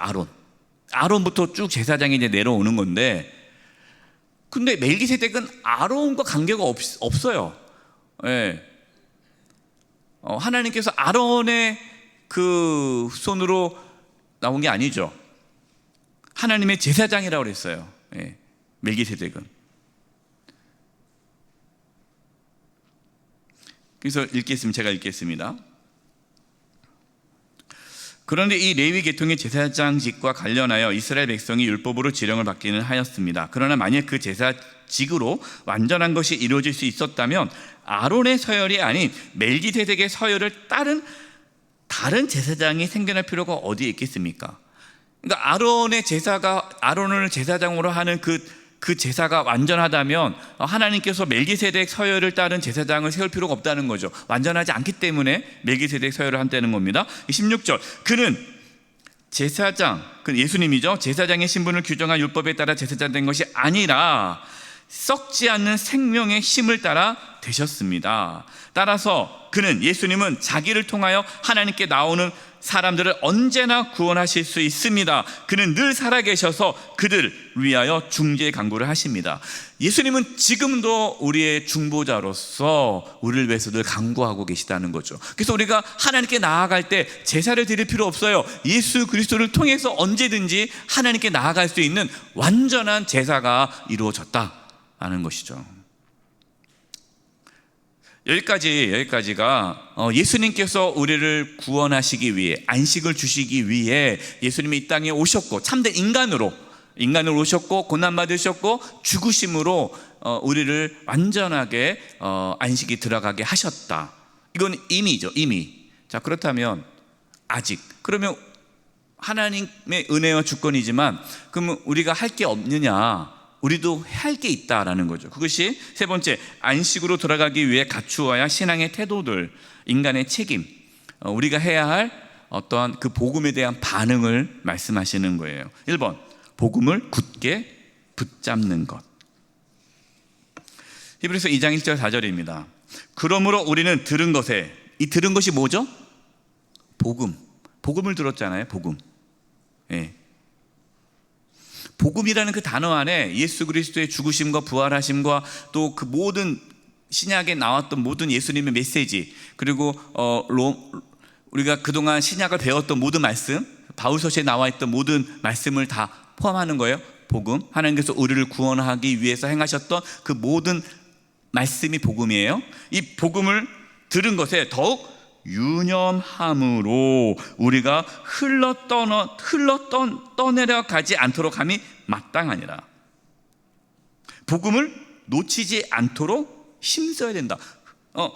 아론부터 쭉 제사장이 이제 내려오는 건데, 근데 멜기세덱은 아론과 관계가 없어요. 예. 하나님께서 아론의 그 손으로 나온 게 아니죠. 하나님의 제사장이라고 그랬어요. 예. 멜기세덱은. 그래서 제가 읽겠습니다. 그런데 이 레위 계통의 제사장직과 관련하여 이스라엘 백성이 율법으로 지령을 받기는 하였습니다. 그러나 만약 그 제사직으로 완전한 것이 이루어질 수 있었다면 아론의 서열이 아닌 멜기세덱의 서열을 따른 다른 제사장이 생겨날 필요가 어디에 있겠습니까? 그러니까 아론을 제사장으로 하는 그 제사가 완전하다면 하나님께서 멜기세덱 서열을 따른 제사장을 세울 필요가 없다는 거죠. 완전하지 않기 때문에 멜기세덱 서열을 한다는 겁니다. 16절, 그는 제사장, 그 예수님이죠. 제사장의 신분을 규정한 율법에 따라 제사장 된 것이 아니라 썩지 않는 생명의 힘을 따라 되셨습니다. 따라서 예수님은 자기를 통하여 하나님께 나오는 사람들을 언제나 구원하실 수 있습니다. 그는 늘 살아계셔서 그들을 위하여 중재 간구를 하십니다. 예수님은 지금도 우리의 중보자로서 우리를 위해서 늘 간구하고 계시다는 거죠. 그래서 우리가 하나님께 나아갈 때 제사를 드릴 필요 없어요. 예수 그리스도를 통해서 언제든지 하나님께 나아갈 수 있는 완전한 제사가 이루어졌다 있다라는 것이죠. 여기까지가 예수님께서 우리를 구원하시기 위해, 안식을 주시기 위해 예수님이 이 땅에 오셨고, 참된 인간으로 오셨고, 고난받으셨고, 죽으심으로 우리를 완전하게 안식이 들어가게 하셨다. 이건 임의죠, 임의. 자, 그렇다면 아직, 그러면 하나님의 은혜와 주권이지만 그러면 우리가 할 게 없느냐? 우리도 할 게 있다라는 거죠. 그것이 세 번째, 안식으로 들어가기 위해 갖추어야 신앙의 태도들, 인간의 책임, 우리가 해야 할 어떠한 그 복음에 대한 반응을 말씀하시는 거예요. 1번, 복음을 굳게 붙잡는 것. 히브리서 2장 1절 4절입니다. 그러므로 우리는 들은 것에, 이 들은 것이 뭐죠? 복음을 들었잖아요. 복음. 예. 복음이라는 그 단어 안에 예수 그리스도의 죽으심과 부활하심과 또 그 모든 신약에 나왔던 모든 예수님의 메시지, 그리고 우리가 그동안 신약을 배웠던 모든 말씀, 바울서시에 나와 있던 모든 말씀을 다 포함하는 거예요. 복음, 하나님께서 우리를 구원하기 위해서 행하셨던 그 모든 말씀이 복음이에요. 이 복음을 들은 것에 더욱 유념함으로 우리가 떠내려가지 않도록 함이 마땅하니라. 복음을 놓치지 않도록 힘써야 된다.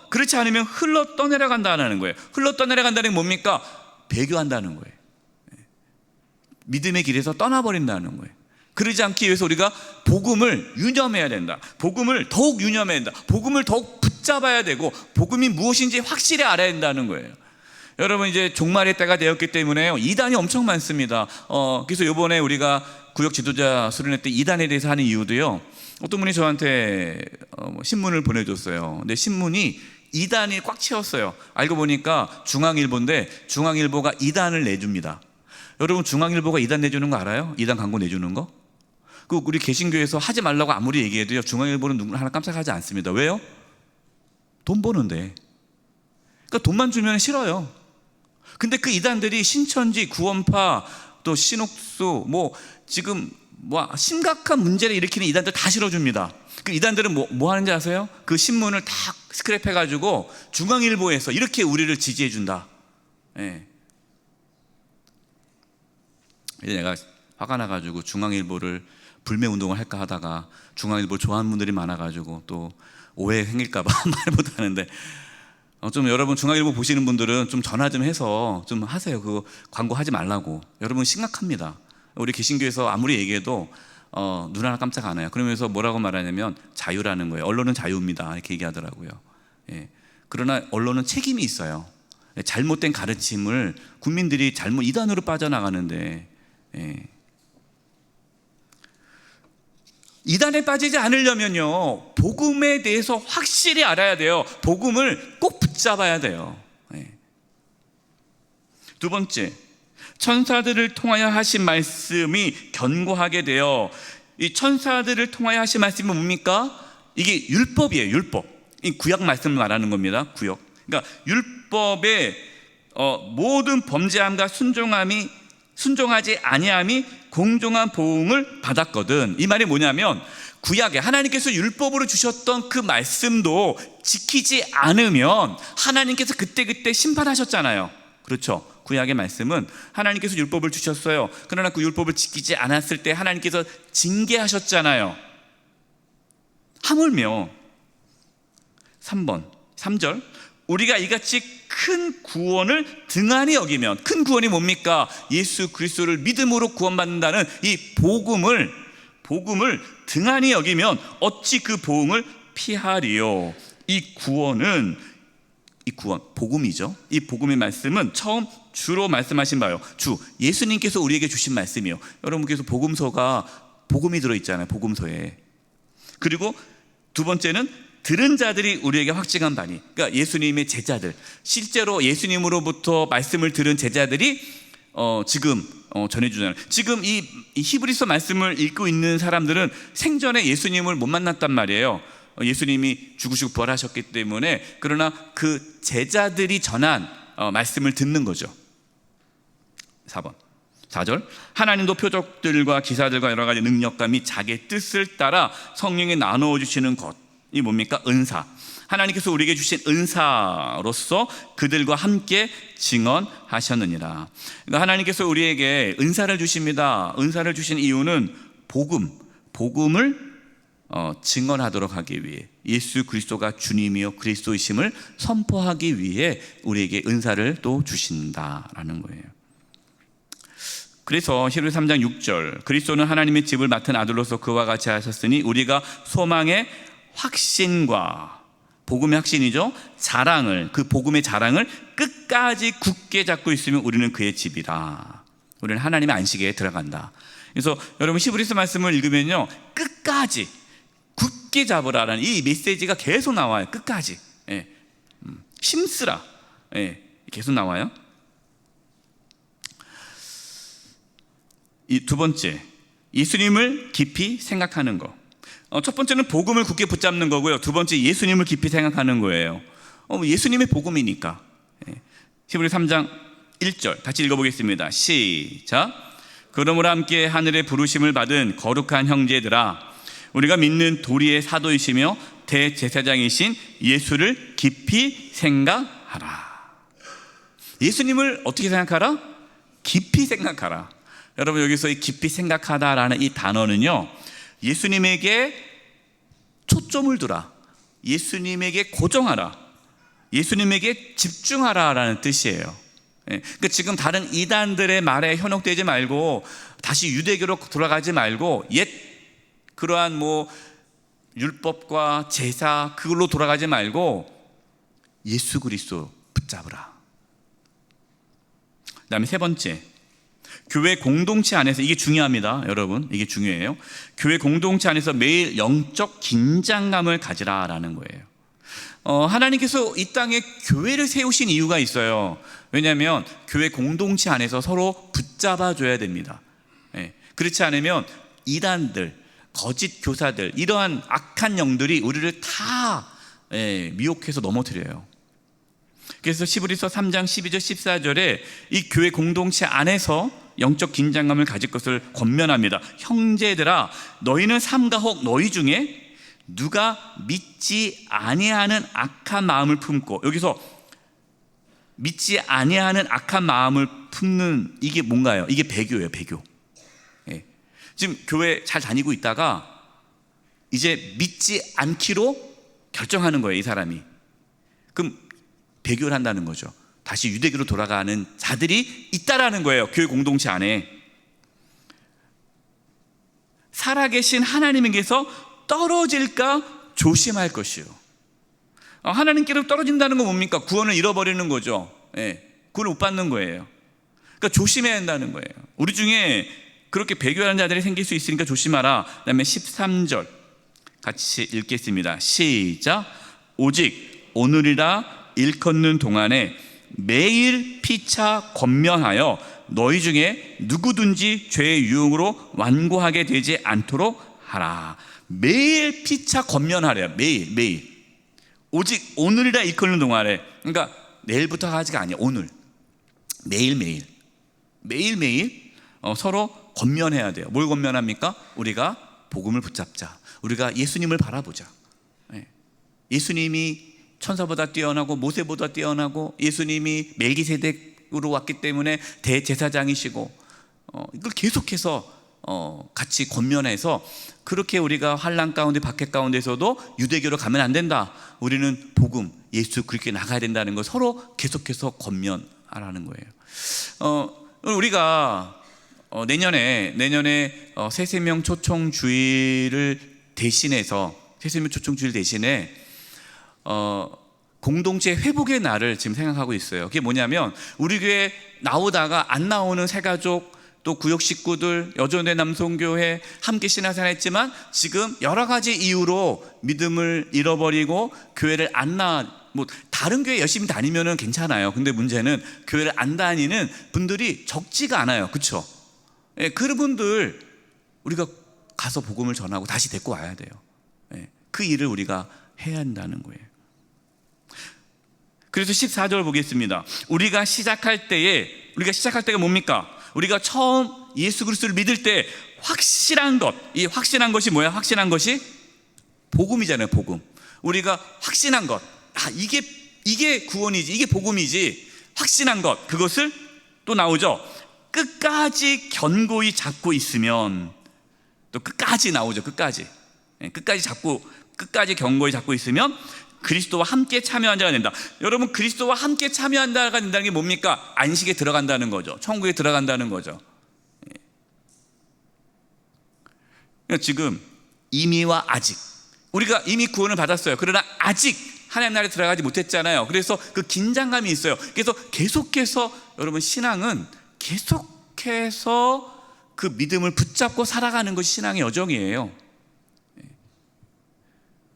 그렇지 않으면 떠내려간다는 거예요. 떠내려간다는 게 뭡니까? 배교한다는 거예요. 믿음의 길에서 떠나버린다는 거예요. 그러지 않기 위해서 우리가 복음을 유념해야 된다. 복음을 더욱 유념해야 된다. 복음을 더욱 붙잡아야 되고, 복음이 무엇인지 확실히 알아야 된다는 거예요. 여러분, 이제 종말의 때가 되었기 때문에요, 이단이 엄청 많습니다. 그래서 이번에 우리가 구역 지도자 수련회 때 이단에 대해서 하는 이유도요, 어떤 분이 저한테 신문을 보내줬어요. 근데 신문이 이단이 꽉 채웠어요. 알고 보니까 중앙일보인데 중앙일보가 이단을 내줍니다. 여러분, 중앙일보가 이단 내주는 거 알아요? 이단 광고 내주는 거? 그 우리 개신교에서 하지 말라고 아무리 얘기해도요, 중앙일보는 누구나 하나 깜짝하지 않습니다. 왜요? 돈 버는데. 그러니까 돈만 주면 싫어요. 근데 그 이단들이 신천지, 구원파, 또 신옥수, 지금 심각한 문제를 일으키는 이단들 다 실어줍니다. 그 이단들은 뭐 하는지 아세요? 그 신문을 다 스크랩해가지고 중앙일보에서 이렇게 우리를 지지해준다. 예. 이제 내가 화가 나가지고 중앙일보를 불매운동을 할까 하다가 중앙일보 좋아하는 분들이 많아가지고 또 오해 생길까봐 말 못하는데, 좀 여러분 중앙일보 보시는 분들은 좀 전화 좀 해서 좀 하세요. 그거 광고 하지 말라고. 여러분 심각합니다. 우리 개신교에서 아무리 얘기해도 눈 하나 깜짝 안 해요. 그러면서 뭐라고 말하냐면 자유라는 거예요. 언론은 자유입니다, 이렇게 얘기하더라고요. 예. 그러나 언론은 책임이 있어요. 잘못된 가르침을 국민들이 이단으로 빠져나가는데, 예. 이단에 빠지지 않으려면요, 복음에 대해서 확실히 알아야 돼요. 복음을 꼭 붙잡아야 돼요. 예. 두 번째, 천사들을 통하여 하신 말씀이 견고하게 되어, 이 천사들을 통하여 하신 말씀은 뭡니까? 이게 율법이에요. 율법. 이 구약 말씀을 말하는 겁니다. 구약. 그러니까 율법의 모든 범죄함과 순종하지 아니함이 공정한 보응을 받았거든. 이 말이 뭐냐면, 구약에 하나님께서 율법으로 주셨던 그 말씀도 지키지 않으면 하나님께서 그때그때 심판하셨잖아요. 그렇죠? 구약의 말씀은 하나님께서 율법을 주셨어요. 그러나 그 율법을 지키지 않았을 때 하나님께서 징계하셨잖아요. 하물며 3절, 우리가 이같이 큰 구원을 등한히 여기면, 큰 구원이 뭡니까? 예수 그리스도를 믿음으로 구원받는다는 이 복음을 등한히 여기면 어찌 그 보응을 피하리요? 이 구원, 복음이죠. 이 복음의 말씀은 처음 주로 말씀하신 바요, 예수님께서 우리에게 주신 말씀이요. 여러분께서 복음서가 복음이 들어있잖아요. 복음서에. 그리고 두 번째는 들은 자들이 우리에게 확증한 바니, 그러니까 예수님의 제자들, 실제로 예수님으로부터 말씀을 들은 제자들이 지금 전해주잖아요. 지금 이 히브리서 말씀을 읽고 있는 사람들은 생전에 예수님을 못 만났단 말이에요. 예수님이 죽으시고 부활하셨기 때문에. 그러나 그 제자들이 전한 말씀을 듣는 거죠. 4번, 4절, 하나님도 표적들과 기사들과 여러 가지 능력과 및 자기의 뜻을 따라 성령에 나누어 주시는 것이 뭡니까? 은사. 하나님께서 우리에게 주신 은사로서 그들과 함께 증언하셨느니라. 그러니까 하나님께서 우리에게 은사를 주십니다. 은사를 주신 이유는 복음을 증언하도록 하기 위해, 예수 그리스도가 주님이요 그리스도이심을 선포하기 위해 우리에게 은사를 또 주신다라는 거예요. 그래서 히브리서 3장 6절, 그리스도는 하나님의 집을 맡은 아들로서 그와 같이 하셨으니 우리가 소망의 확신과, 복음의 확신이죠, 자랑을, 그 복음의 자랑을 끝까지 굳게 잡고 있으면 우리는 그의 집이라. 우리는 하나님의 안식에 들어간다. 그래서 여러분 히브리서 말씀을 읽으면요, 끝까지 굳게 잡으라라는 이 메시지가 계속 나와요. 끝까지. 힘쓰라. 계속 나와요. 이 두 번째, 예수님을 깊이 생각하는 거. 첫 번째는 복음을 굳게 붙잡는 거고요. 두 번째, 예수님을 깊이 생각하는 거예요. 예수님의 복음이니까. 히브리서 3장 1절 같이 읽어보겠습니다. 시작. 그러므로 함께 하늘의 부르심을 받은 거룩한 형제들아, 우리가 믿는 도리의 사도이시며 대제사장이신 예수를 깊이 생각하라. 예수님을 어떻게 생각하라? 깊이 생각하라. 여러분, 여기서 이 깊이 생각하다라는 이 단어는요, 예수님에게 초점을 두라, 예수님에게 고정하라, 예수님에게 집중하라라는 뜻이에요. 그러니까 지금 다른 이단들의 말에 현혹되지 말고 다시 유대교로 돌아가지 말고 옛 그러한 율법과 제사 그걸로 돌아가지 말고 예수 그리스도 붙잡으라. 그 다음에 세 번째, 교회 공동체 안에서, 이게 중요합니다 여러분, 이게 중요해요. 교회 공동체 안에서 매일 영적 긴장감을 가지라라는 거예요. 하나님께서 이 땅에 교회를 세우신 이유가 있어요. 왜냐하면 교회 공동체 안에서 서로 붙잡아줘야 됩니다. 그렇지 않으면 이단들, 거짓 교사들, 이러한 악한 영들이 우리를 다 미혹해서 넘어뜨려요. 그래서 히브리서 3장 12절 14절에 이 교회 공동체 안에서 영적 긴장감을 가질 것을 권면합니다. 형제들아, 너희는 삼가 혹 너희 중에 누가 믿지 아니하는 악한 마음을 품고, 여기서 믿지 아니하는 악한 마음을 품는, 이게 뭔가요? 이게 배교예요. 배교. 지금 교회 잘 다니고 있다가 이제 믿지 않기로 결정하는 거예요, 이 사람이. 그럼 배교를 한다는 거죠. 다시 유대교로 돌아가는 자들이 있다라는 거예요, 교회 공동체 안에. 살아계신 하나님에게서 떨어질까 조심할 것이요. 하나님께로 떨어진다는 건 뭡니까? 구원을 잃어버리는 거죠. 구원을 못 받는 거예요. 그러니까 조심해야 한다는 거예요. 우리 중에 그렇게 배교하는 자들이 생길 수 있으니까 조심하라. 그 다음에 13절 같이 읽겠습니다. 시작. 오직 오늘이라 일컫는 동안에 매일 피차 권면하여 너희 중에 누구든지 죄의 유혹으로 완고하게 되지 않도록 하라. 매일 피차 권면하래요. 매일. 오직 오늘이라 일컫는 동안에, 그러니까 내일부터가 아직 아니야. 오늘 매일매일 서로 권면해야 돼요. 뭘 권면합니까? 우리가 복음을 붙잡자. 우리가 예수님을 바라보자. 예수님이 천사보다 뛰어나고 모세보다 뛰어나고, 예수님이 멜기세덱으로 왔기 때문에 대제사장이시고, 이걸 계속해서 같이 권면해서, 그렇게 우리가 환난 가운데 박해 가운데서도 유대교로 가면 안 된다, 우리는 복음 예수 그리스도에 나가야 된다는 걸 서로 계속해서 권면하라는 거예요. 우리가 내년에 새세명 초청주의를 대신해서, 새세명 초청주의를 대신에 공동체 회복의 날을 지금 생각하고 있어요. 그게 뭐냐면, 우리 교회 나오다가 안 나오는 새가족, 또 구역 식구들, 여전대 남성교회 함께 신앙생활했지만 지금 여러 가지 이유로 믿음을 잃어버리고 교회를 다른 교회 열심히 다니면은 괜찮아요. 근데 문제는 교회를 안 다니는 분들이 적지가 않아요. 그렇죠? 그런 분들 우리가 가서 복음을 전하고 다시 데리고 와야 돼요. 그 일을 우리가 해야 한다는 거예요. 그래서 14절 보겠습니다. 우리가 시작할 때가 뭡니까? 우리가 처음 예수 그리스도를 믿을 때 확실한 것, 이 확신한 것이 뭐야? 확신한 것이 복음이잖아요. 복음. 우리가 확신한 것, 이게 구원이지, 이게 복음이지, 확신한 것, 그것을 또 나오죠. 끝까지 견고히 잡고 있으면, 또 끝까지 나오죠. 끝까지 견고히 잡고 있으면 그리스도와 함께 참여한 자가 된다. 여러분, 그리스도와 함께 참여한 자가 된다는 게 뭡니까? 안식에 들어간다는 거죠. 천국에 들어간다는 거죠. 지금 이미와 아직, 우리가 이미 구원을 받았어요. 그러나 아직 하나님 나라에 들어가지 못했잖아요. 그래서 그 긴장감이 있어요. 그래서 계속해서 여러분, 신앙은 계속해서 그 믿음을 붙잡고 살아가는 것이 신앙의 여정이에요.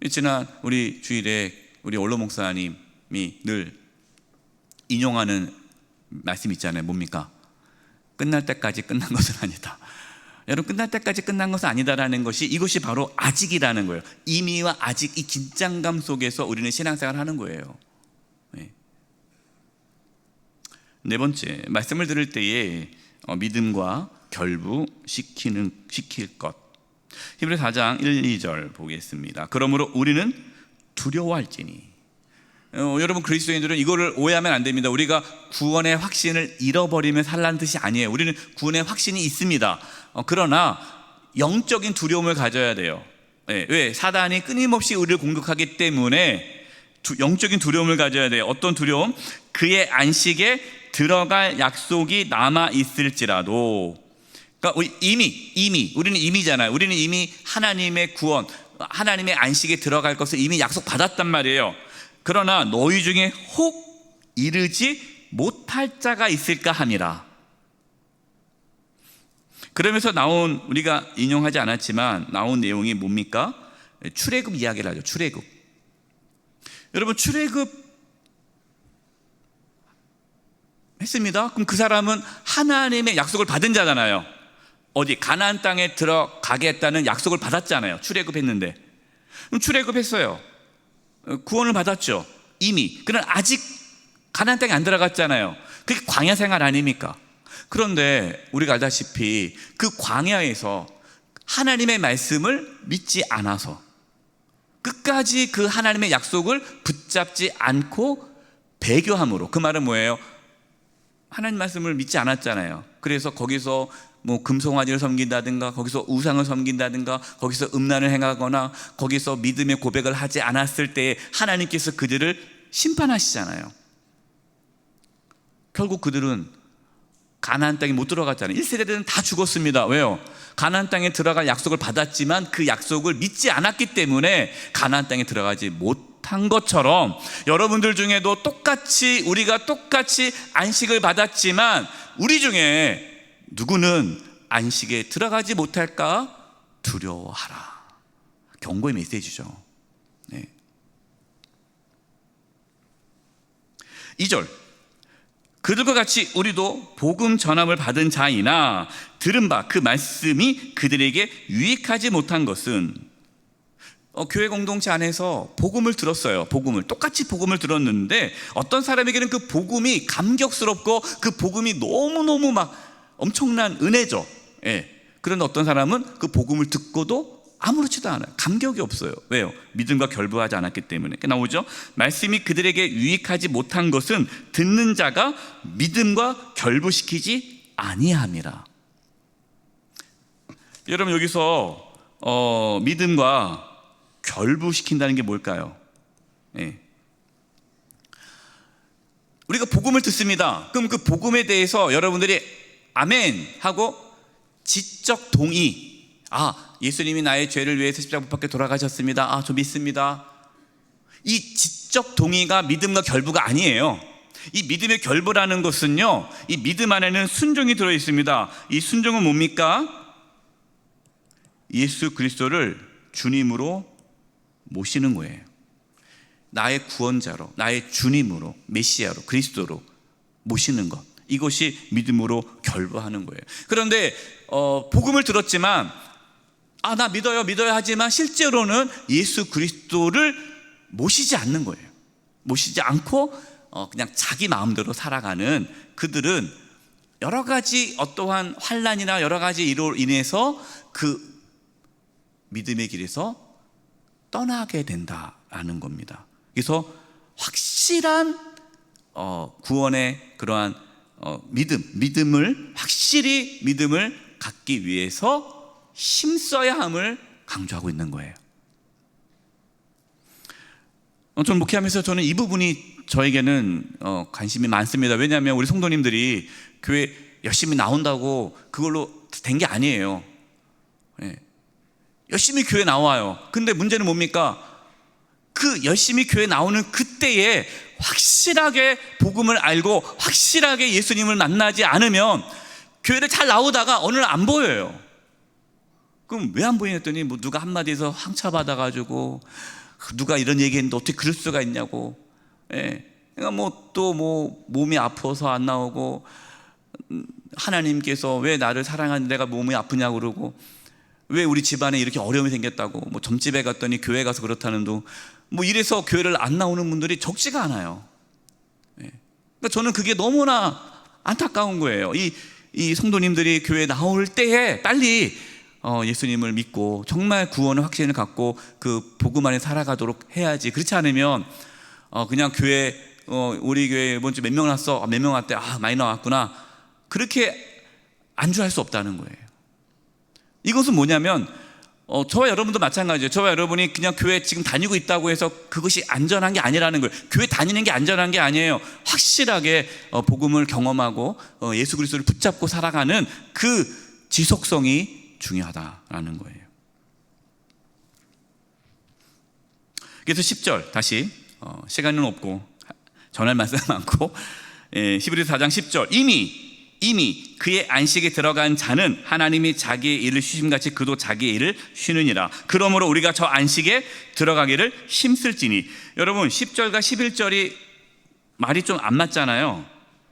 지난 우리 주일에 우리 원로 목사님이 늘 인용하는 말씀 있잖아요. 뭡니까? 끝날 때까지 끝난 것은 아니다. 여러분, 끝날 때까지 끝난 것은 아니다라는 것이, 이것이 바로 아직이라는 거예요. 이미와 아직, 이 긴장감 속에서 우리는 신앙생활을 하는 거예요. 네 번째, 말씀을 들을 때에 믿음과 결부시킬 것. 히브리서 4장 1, 2절 보겠습니다. 그러므로 우리는 두려워할지니. 여러분, 그리스도인들은 이거를 오해하면 안 됩니다. 우리가 구원의 확신을 잃어버리면 살라는 뜻이 아니에요. 우리는 구원의 확신이 있습니다. 그러나 영적인 두려움을 가져야 돼요. 왜? 사단이 끊임없이 우리를 공격하기 때문에 영적인 두려움을 가져야 돼요. 어떤 두려움? 그의 안식에 들어갈 약속이 남아 있을지라도. 그러니까 우리는 이미잖아요. 우리는 이미 하나님의 구원, 하나님의 안식에 들어갈 것을 이미 약속 받았단 말이에요. 그러나 너희 중에 혹 이르지 못할 자가 있을까 함이라. 그러면서 나온, 우리가 인용하지 않았지만 나온 내용이 뭡니까? 출애굽 이야기를 하죠. 출애굽. 여러분, 출애굽 했습니다. 그럼 그 사람은 하나님의 약속을 받은 자잖아요. 어디 가나안 땅에 들어가겠다는 약속을 받았잖아요. 출애굽했는데. 그럼 출애굽했어요. 구원을 받았죠. 이미. 그러나 아직 가나안 땅에 안 들어갔잖아요. 그게 광야 생활 아닙니까? 그런데 우리가 알다시피 그 광야에서 하나님의 말씀을 믿지 않아서, 끝까지 그 하나님의 약속을 붙잡지 않고 배교함으로, 그 말은 뭐예요? 하나님 말씀을 믿지 않았잖아요. 그래서 거기서 뭐 금송아지를 섬긴다든가, 거기서 우상을 섬긴다든가, 거기서 음란을 행하거나, 거기서 믿음의 고백을 하지 않았을 때 하나님께서 그들을 심판하시잖아요. 결국 그들은 가나안 땅에 못 들어갔잖아요. 1세대들은 다 죽었습니다. 왜요? 가나안 땅에 들어갈 약속을 받았지만 그 약속을 믿지 않았기 때문에 가나안 땅에 들어가지 못한 것처럼, 여러분들 중에도 우리가 똑같이 안식을 받았지만 우리 중에 누구는 안식에 들어가지 못할까 두려워하라. 경고의 메시지죠. 2절, 그들과 같이 우리도 복음 전함을 받은 자이나 들은 바 그 말씀이 그들에게 유익하지 못한 것은, 교회 공동체 안에서 복음을 들었어요. 똑같이 복음을 들었는데 어떤 사람에게는 그 복음이 감격스럽고 그 복음이 너무너무 막 엄청난 은혜죠. 그런데 어떤 사람은 그 복음을 듣고도 아무렇지도 않아요. 감격이 없어요. 왜요? 믿음과 결부하지 않았기 때문에. 나오죠? 말씀이 그들에게 유익하지 못한 것은 듣는 자가 믿음과 결부시키지 아니함이라. 여러분, 여기서 믿음과 결부시킨다는 게 뭘까요? 우리가 복음을 듣습니다. 그럼 그 복음에 대해서 여러분들이 아멘 하고 지적 동의, 예수님이 나의 죄를 위해서 십자가 못 박혀 돌아가셨습니다. 저 믿습니다. 이 지적 동의가 믿음과 결부가 아니에요. 이 믿음의 결부라는 것은요, 이 믿음 안에는 순종이 들어 있습니다. 이 순종은 뭡니까? 예수 그리스도를 주님으로 모시는 거예요. 나의 구원자로, 나의 주님으로, 메시아로, 그리스도로 모시는 것, 이것이 믿음으로 결부하는 거예요. 그런데 복음을 들었지만 나 믿어요 하지만 실제로는 예수 그리스도를 모시지 않는 거예요. 모시지 않고 그냥 자기 마음대로 살아가는 그들은 여러 가지 어떠한 환난이나 여러 가지 일로 인해서 그 믿음의 길에서 떠나게 된다라는 겁니다. 그래서 확실한 구원의 그러한 믿음을 갖기 위해서 힘써야 함을 강조하고 있는 거예요. 저는 목회하면서 저는 이 부분이 저에게는 관심이 많습니다. 왜냐하면 우리 성도님들이 교회 열심히 나온다고 그걸로 된 게 아니에요. 열심히 교회 나와요. 근데 문제는 뭡니까? 그 열심히 교회 나오는 그때에 확실하게 복음을 알고 확실하게 예수님을 만나지 않으면 교회를 잘 나오다가 어느 날 안 보여요. 그럼 왜 안 보이냐 했더니 뭐 누가 한마디에서 황차받아가지고 누가 이런 얘기했는데 어떻게 그럴 수가 있냐고. 그러니까 뭐 몸이 아파서 안 나오고, 하나님께서 왜 나를 사랑하는데 내가 몸이 아프냐고 그러고, 왜 우리 집안에 이렇게 어려움이 생겼다고, 뭐 점집에 갔더니 교회 가서 그렇다는 둥, 뭐 이래서 교회를 안 나오는 분들이 적지가 않아요. 그러니까 저는 그게 너무나 안타까운 거예요. 이 성도님들이 교회 나올 때에 빨리 예수님을 믿고 정말 구원의 확신을 갖고 그 복음 안에 살아가도록 해야지. 그렇지 않으면 그냥 교회 우리 교회 이번 주 몇 명 왔어? 몇 명 왔대? 많이 나왔구나. 그렇게 안주할 수 없다는 거예요. 이것은 뭐냐면 저와 여러분도 마찬가지예요. 저와 여러분이 그냥 교회 지금 다니고 있다고 해서 그것이 안전한 게 아니라는 거예요. 교회 다니는 게 안전한 게 아니에요. 확실하게 복음을 경험하고 예수 그리스도를 붙잡고 살아가는 그 지속성이 중요하다라는 거예요. 그래서 10절 다시 시간은 없고 전할 말씀 많고, 히브리서 4장 10절 이미 그의 안식에 들어간 자는 하나님이 자기의 일을 쉬심같이 그도 자기의 일을 쉬느니라. 그러므로 우리가 저 안식에 들어가기를 힘쓸지니. 여러분 10절과 11절이 말이 좀 안 맞잖아요.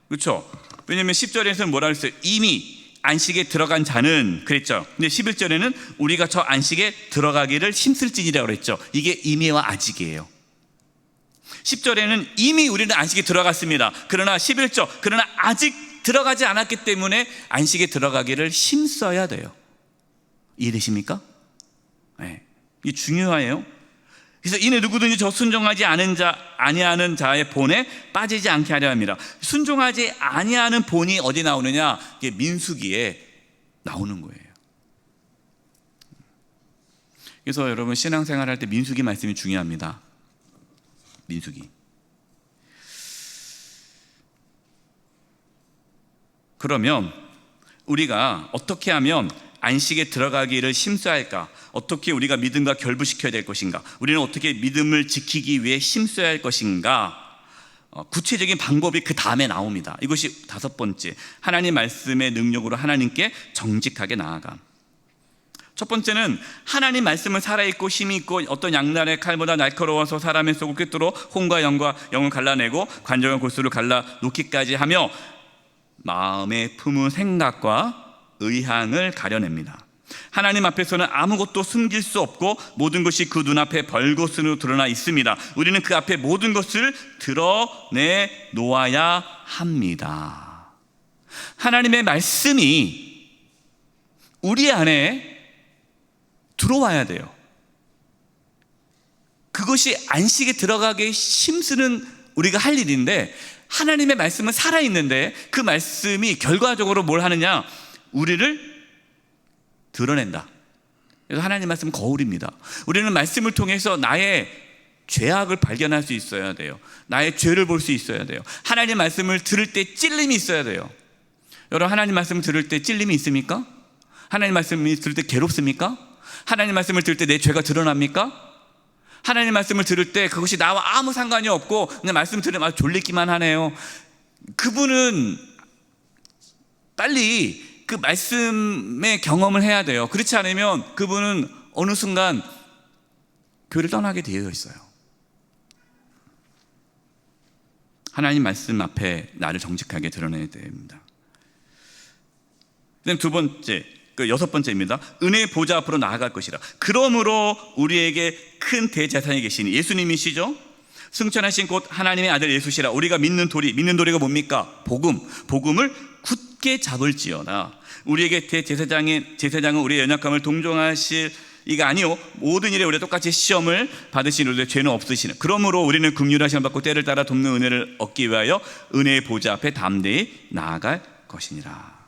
그렇죠? 왜냐하면 10절에서는 뭐라 그랬어요? 이미 안식에 들어간 자는 그랬죠. 근데 11절에는 우리가 저 안식에 들어가기를 힘쓸지니라고 그랬죠. 이게 이미와 아직이에요. 10절에는 이미 우리는 안식에 들어갔습니다. 그러나 11절, 그러나 아직 들어가지 않았기 때문에 안식에 들어가기를 힘써야 돼요. 이해되십니까? 네. 이게 중요해요. 그래서 이는 누구든지 저 순종하지 아니하는 자의 본에 빠지지 않게 하려 합니다. 순종하지 아니하는 본이 어디 나오느냐? 이게 민수기에 나오는 거예요. 그래서 여러분 신앙생활 할 때 민수기 말씀이 중요합니다. 민수기. 그러면 우리가 어떻게 하면 안식에 들어가기를 힘써야 할까? 어떻게 우리가 믿음과 결부시켜야 될 것인가? 우리는 어떻게 믿음을 지키기 위해 힘써야 할 것인가? 구체적인 방법이 그 다음에 나옵니다. 이것이 5번째, 하나님 말씀의 능력으로 하나님께 정직하게 나아감. 첫 번째는 하나님 말씀은 살아있고 힘이 있고 어떤 양날의 칼보다 날카로워서 사람의 속을 꿰뚫어 혼과 영을 갈라내고 관절과 골수를 갈라 놓기까지 하며 마음에 품은 생각과 의향을 가려냅니다. 하나님 앞에서는 아무것도 숨길 수 없고 모든 것이 그 눈앞에 벌겋으로 드러나 있습니다. 우리는 그 앞에 모든 것을 드러내 놓아야 합니다. 하나님의 말씀이 우리 안에 들어와야 돼요. 그것이 안식에 들어가기 힘쓰는 우리가 할 일인데, 하나님의 말씀은 살아있는데 그 말씀이 결과적으로 뭘 하느냐? 우리를 드러낸다. 그래서 하나님 말씀은 거울입니다. 우리는 말씀을 통해서 나의 죄악을 발견할 수 있어야 돼요. 나의 죄를 볼 수 있어야 돼요. 하나님 말씀을 들을 때 찔림이 있어야 돼요. 여러분, 하나님 말씀을 들을 때 찔림이 있습니까? 하나님 말씀을 들을 때 괴롭습니까? 하나님 말씀을 들을 때 내 죄가 드러납니까? 하나님 말씀을 들을 때 그것이 나와 아무 상관이 없고 그냥 말씀 들으면 졸리기만 하네요. 그분은 빨리 그 말씀의 경험을 해야 돼요. 그렇지 않으면 그분은 어느 순간 교회를 떠나게 되어 있어요. 하나님 말씀 앞에 나를 정직하게 드러내야 됩니다. 그다음 2번째, 6번째입니다. 은혜의 보좌 앞으로 나아갈 것이라. 그러므로 우리에게 큰 대제사장이 계시니 예수님이시죠. 승천하신 곧 하나님의 아들 예수시라. 우리가 믿는 도리가 뭡니까? 복음을 굳게 잡을지어다. 우리에게 제사장은 우리의 연약함을 동정하실 이가 아니요 모든 일에 우리가 똑같이 시험을 받으시는 우리의 죄는 없으시는, 그러므로 우리는 긍휼하심을 받고 때를 따라 돕는 은혜를 얻기 위하여 은혜의 보좌 앞에 담대히 나아갈 것이니라.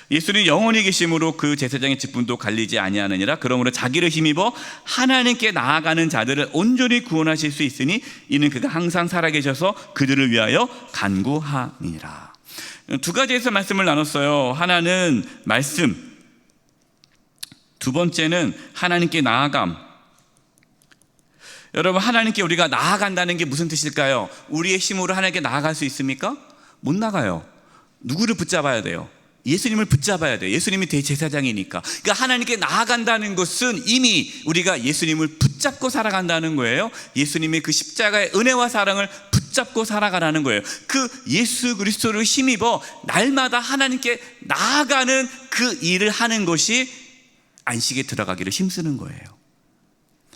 예수는 영원히 계심으로 그 제사장의 직분도 갈리지 아니하느니라. 그러므로 자기를 힘입어 하나님께 나아가는 자들을 온전히 구원하실 수 있으니 이는 그가 항상 살아계셔서 그들을 위하여 간구하니라. 두 가지에서 말씀을 나눴어요. 하나는 말씀, 두 번째는 하나님께 나아감. 여러분, 하나님께 우리가 나아간다는 게 무슨 뜻일까요? 우리의 힘으로 하나님께 나아갈 수 있습니까? 못 나가요. 누구를 붙잡아야 돼요? 예수님을 붙잡아야 돼요. 예수님이 대제사장이니까. 그러니까 하나님께 나아간다는 것은 이미 우리가 예수님을 붙잡고 살아간다는 거예요. 예수님의 그 십자가의 은혜와 사랑을 붙잡고 살아가라는 거예요. 그 예수 그리스도를 힘입어 날마다 하나님께 나아가는 그 일을 하는 것이 안식에 들어가기를 힘쓰는 거예요.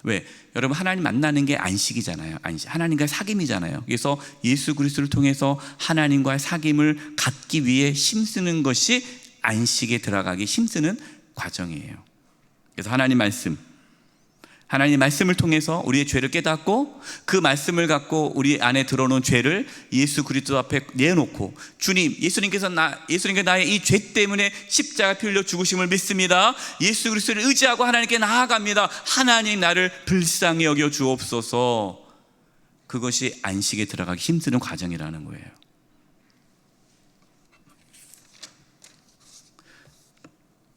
왜? 여러분, 하나님 만나는 게 안식이잖아요. 안식. 하나님과의 사귐이잖아요. 그래서 예수 그리스도를 통해서 하나님과의 사귐을 갖기 위해 힘쓰는 것이 안식에 들어가기 힘쓰는 과정이에요. 그래서 하나님 말씀을 통해서 우리의 죄를 깨닫고 그 말씀을 갖고 우리 안에 들어놓은 죄를 예수 그리스도 앞에 내놓고, 주님, 예수님께 나의 이 죄 때문에 십자가 피 흘려 죽으심을 믿습니다. 예수 그리스도를 의지하고 하나님께 나아갑니다. 하나님, 나를 불쌍히 여겨 주옵소서. 그것이 안식에 들어가기 힘쓰는 과정이라는 거예요.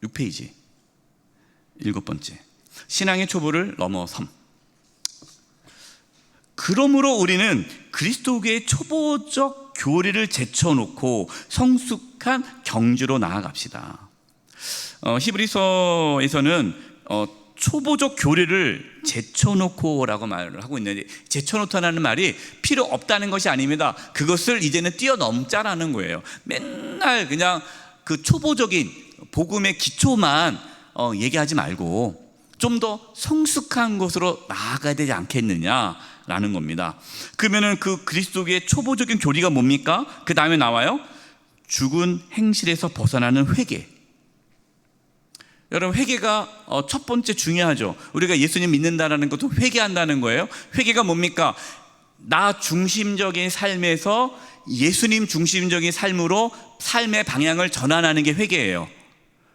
6페이지 7번째, 신앙의 초보를 넘어섬. 그러므로 우리는 그리스도의 초보적 교리를 제쳐놓고 성숙한 경주로 나아갑시다. 히브리서에서는 초보적 교리를 제쳐놓고라고 말을 하고 있는데, 제쳐놓다는 말이 필요 없다는 것이 아닙니다. 그것을 이제는 뛰어넘자라는 거예요. 맨날 그냥 그 초보적인 복음의 기초만 얘기하지 말고 좀 더 성숙한 것으로 나아가야 되지 않겠느냐라는 겁니다. 그러면은 그 그리스도의 초보적인 교리가 뭡니까? 그 다음에 나와요. 죽은 행실에서 벗어나는 회개. 여러분, 회개가 첫 번째 중요하죠. 우리가 예수님 믿는다라는 것도 회개한다는 거예요. 회개가 뭡니까? 나 중심적인 삶에서 예수님 중심적인 삶으로 삶의 방향을 전환하는 게 회개예요.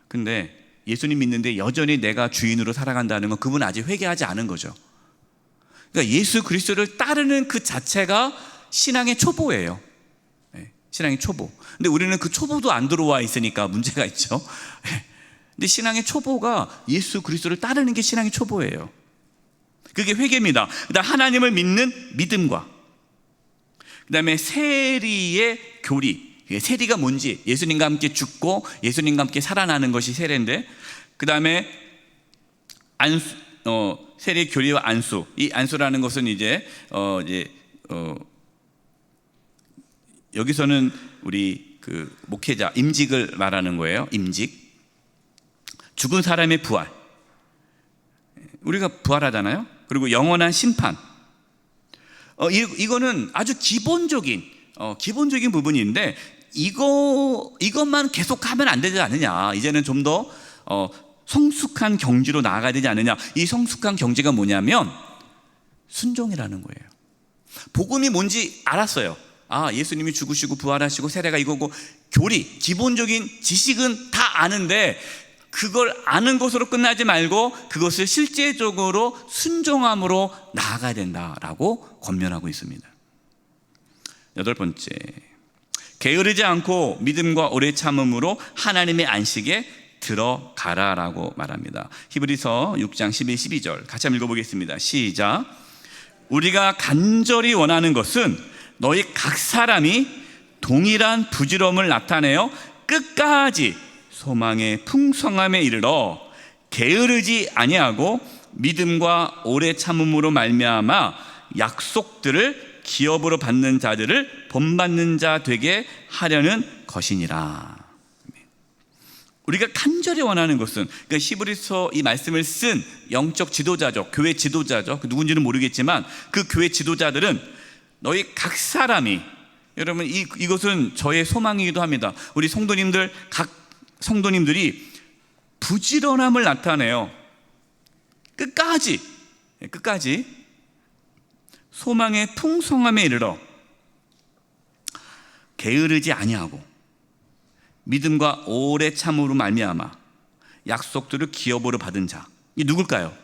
근데 예수님 믿는데 여전히 내가 주인으로 살아간다는 건 그분은 아직 회개하지 않은 거죠. 그러니까 예수 그리스도를 따르는 그 자체가 신앙의 초보예요. 신앙의 초보. 근데 우리는 그 초보도 안 들어와 있으니까 문제가 있죠. 근데 신앙의 초보가 예수 그리스도를 따르는 게 신앙의 초보예요. 그게 회개입니다. 그다음 하나님을 믿는 믿음과, 그다음에 세리의 교리. 세리가 뭔지, 예수님과 함께 죽고 예수님과 함께 살아나는 것이 세리인데, 그 다음에 안수, 세리의 교리와 안수. 이 안수라는 것은 여기서는 우리 그 목회자 임직을 말하는 거예요. 임직. 죽은 사람의 부활. 우리가 부활하잖아요. 그리고 영원한 심판. 이거는 아주 기본적인 부분인데, 이것만 계속하면 안 되지 않느냐. 이제는 좀 더 성숙한 경지로 나아가야 되지 않느냐. 이 성숙한 경지가 뭐냐면 순종이라는 거예요. 복음이 뭔지 알았어요. 예수님이 죽으시고 부활하시고 세례가 이거고, 교리, 기본적인 지식은 다 아는데 그걸 아는 것으로 끝나지 말고 그것을 실제적으로 순종함으로 나아가야 된다라고 권면하고 있습니다. 8번째, 게으르지 않고 믿음과 오래 참음으로 하나님의 안식에 들어가라라고 말합니다. 히브리서 6장 11, 12절 같이 한번 읽어보겠습니다. 시작. 우리가 간절히 원하는 것은 너희 각 사람이 동일한 부지런함을 나타내어 끝까지 소망의 풍성함에 이르러 게으르지 아니하고 믿음과 오래 참음으로 말미암아 약속들을 기업으로 받는 자들을 본받는 자 되게 하려는 것이니라. 우리가 간절히 원하는 것은, 그러니까 히브리서 이 말씀을 쓴 영적 지도자죠. 교회 지도자죠. 누군지는 모르겠지만 그 교회 지도자들은 너희 각 사람이 여러분, 이것은 저의 소망이기도 합니다. 우리 성도님들, 각 성도님들이 부지런함을 나타내요. 끝까지 소망의 풍성함에 이르러 게으르지 아니하고 믿음과 오래 참으로 말미암아 약속들을 기업으로 받은 자. 이 누굴까요?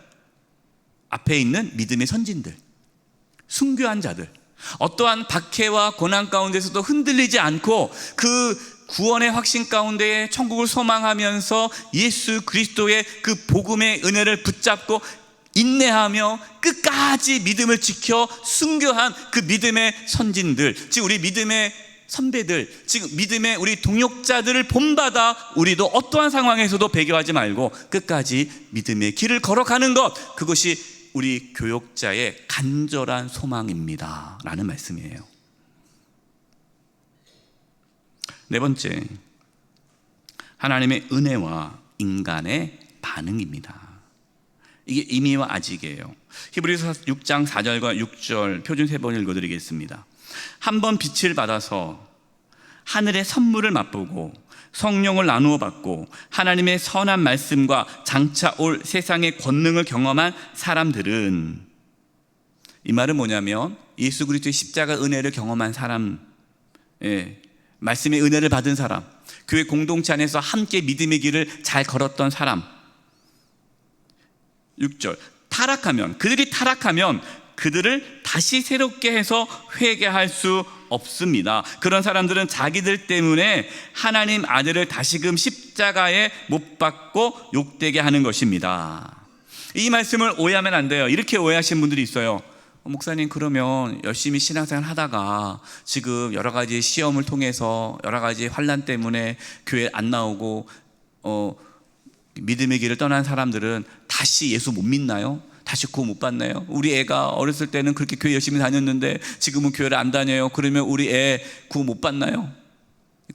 앞에 있는 믿음의 선진들, 순교한 자들, 어떠한 박해와 고난 가운데서도 흔들리지 않고 그 구원의 확신 가운데에 천국을 소망하면서 예수 그리스도의 그 복음의 은혜를 붙잡고 인내하며 끝까지 믿음을 지켜 순교한 그 믿음의 선진들, 즉 우리 믿음의 선배들, 즉 믿음의 우리 동역자들을 본받아 우리도 어떠한 상황에서도 배교하지 말고 끝까지 믿음의 길을 걸어가는 것, 그것이 우리 교역자의 간절한 소망입니다 라는 말씀이에요. 네 번째, 하나님의 은혜와 인간의 반응입니다. 이게 임의와 아직이에요. 히브리서 6장 4절과 6절 표준 세 번 읽어드리겠습니다. 한 번 빛을 받아서 하늘의 선물을 맛보고 성령을 나누어 받고 하나님의 선한 말씀과 장차 올 세상의 권능을 경험한 사람들은, 이 말은 뭐냐면 예수 그리스도의 십자가 은혜를 경험한 사람, 말씀의 은혜를 받은 사람, 교회 공동체 안에서 함께 믿음의 길을 잘 걸었던 사람. 6절, 그들이 타락하면 그들을 다시 새롭게 해서 회개할 수 없습니다. 그런 사람들은 자기들 때문에 하나님 아들을 다시금 십자가에 못 박고 욕되게 하는 것입니다. 이 말씀을 오해하면 안 돼요. 이렇게 오해하시는 분들이 있어요. 목사님, 그러면 열심히 신앙생활 하다가 지금 여러 가지 시험을 통해서 여러 가지 환난 때문에 교회 안 나오고 믿음의 길을 떠난 사람들은 다시 예수 못 믿나요? 다시 구원 못 받나요? 우리 애가 어렸을 때는 그렇게 교회 열심히 다녔는데 지금은 교회를 안 다녀요. 그러면 우리 애 구원 못 받나요?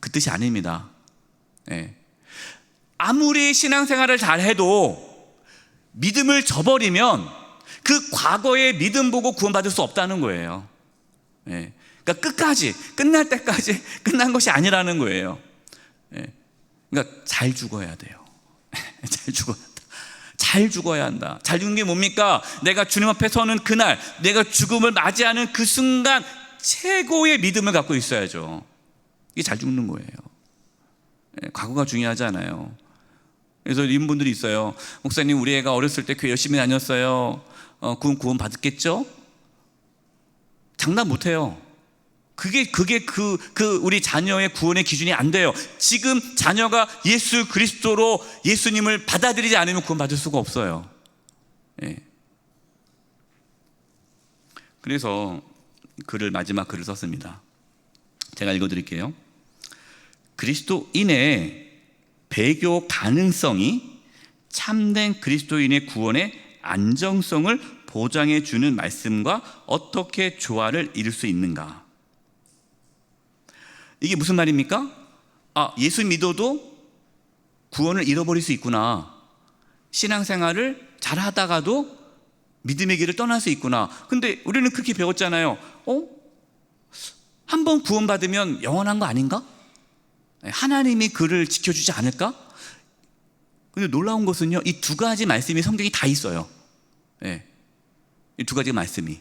그 뜻이 아닙니다. 아무리 신앙생활을 잘해도 믿음을 저버리면 그 과거의 믿음 보고 구원받을 수 없다는 거예요. 그러니까 끝까지, 끝날 때까지 끝난 것이 아니라는 거예요. 그러니까 잘 죽어야 돼요. 잘 죽어야 한다. 잘 죽는 게 뭡니까? 내가 주님 앞에 서는 그날, 내가 죽음을 맞이하는 그 순간 최고의 믿음을 갖고 있어야죠. 이게 잘 죽는 거예요. 과거가 중요하지 않아요. 그래서 이런 분들이 있어요. 목사님, 우리 애가 어렸을 때 교회 열심히 다녔어요. 구원 받았겠죠? 장담 못해요. 그게 우리 자녀의 구원의 기준이 안 돼요. 지금 자녀가 예수 그리스도로 예수님을 받아들이지 않으면 구원 받을 수가 없어요. 그래서 마지막 글을 썼습니다. 제가 읽어드릴게요. 그리스도인의 배교 가능성이 참된 그리스도인의 구원의 안정성을 보장해 주는 말씀과 어떻게 조화를 이룰 수 있는가? 이게 무슨 말입니까? 예수 믿어도 구원을 잃어버릴 수 있구나. 신앙생활을 잘 하다가도 믿음의 길을 떠날 수 있구나. 근데 우리는 그렇게 배웠잖아요. 한 번 구원받으면 영원한 거 아닌가? 하나님이 그를 지켜주지 않을까? 근데 놀라운 것은요, 이 두 가지 말씀이 성경이 다 있어요. 이 두 가지 말씀이,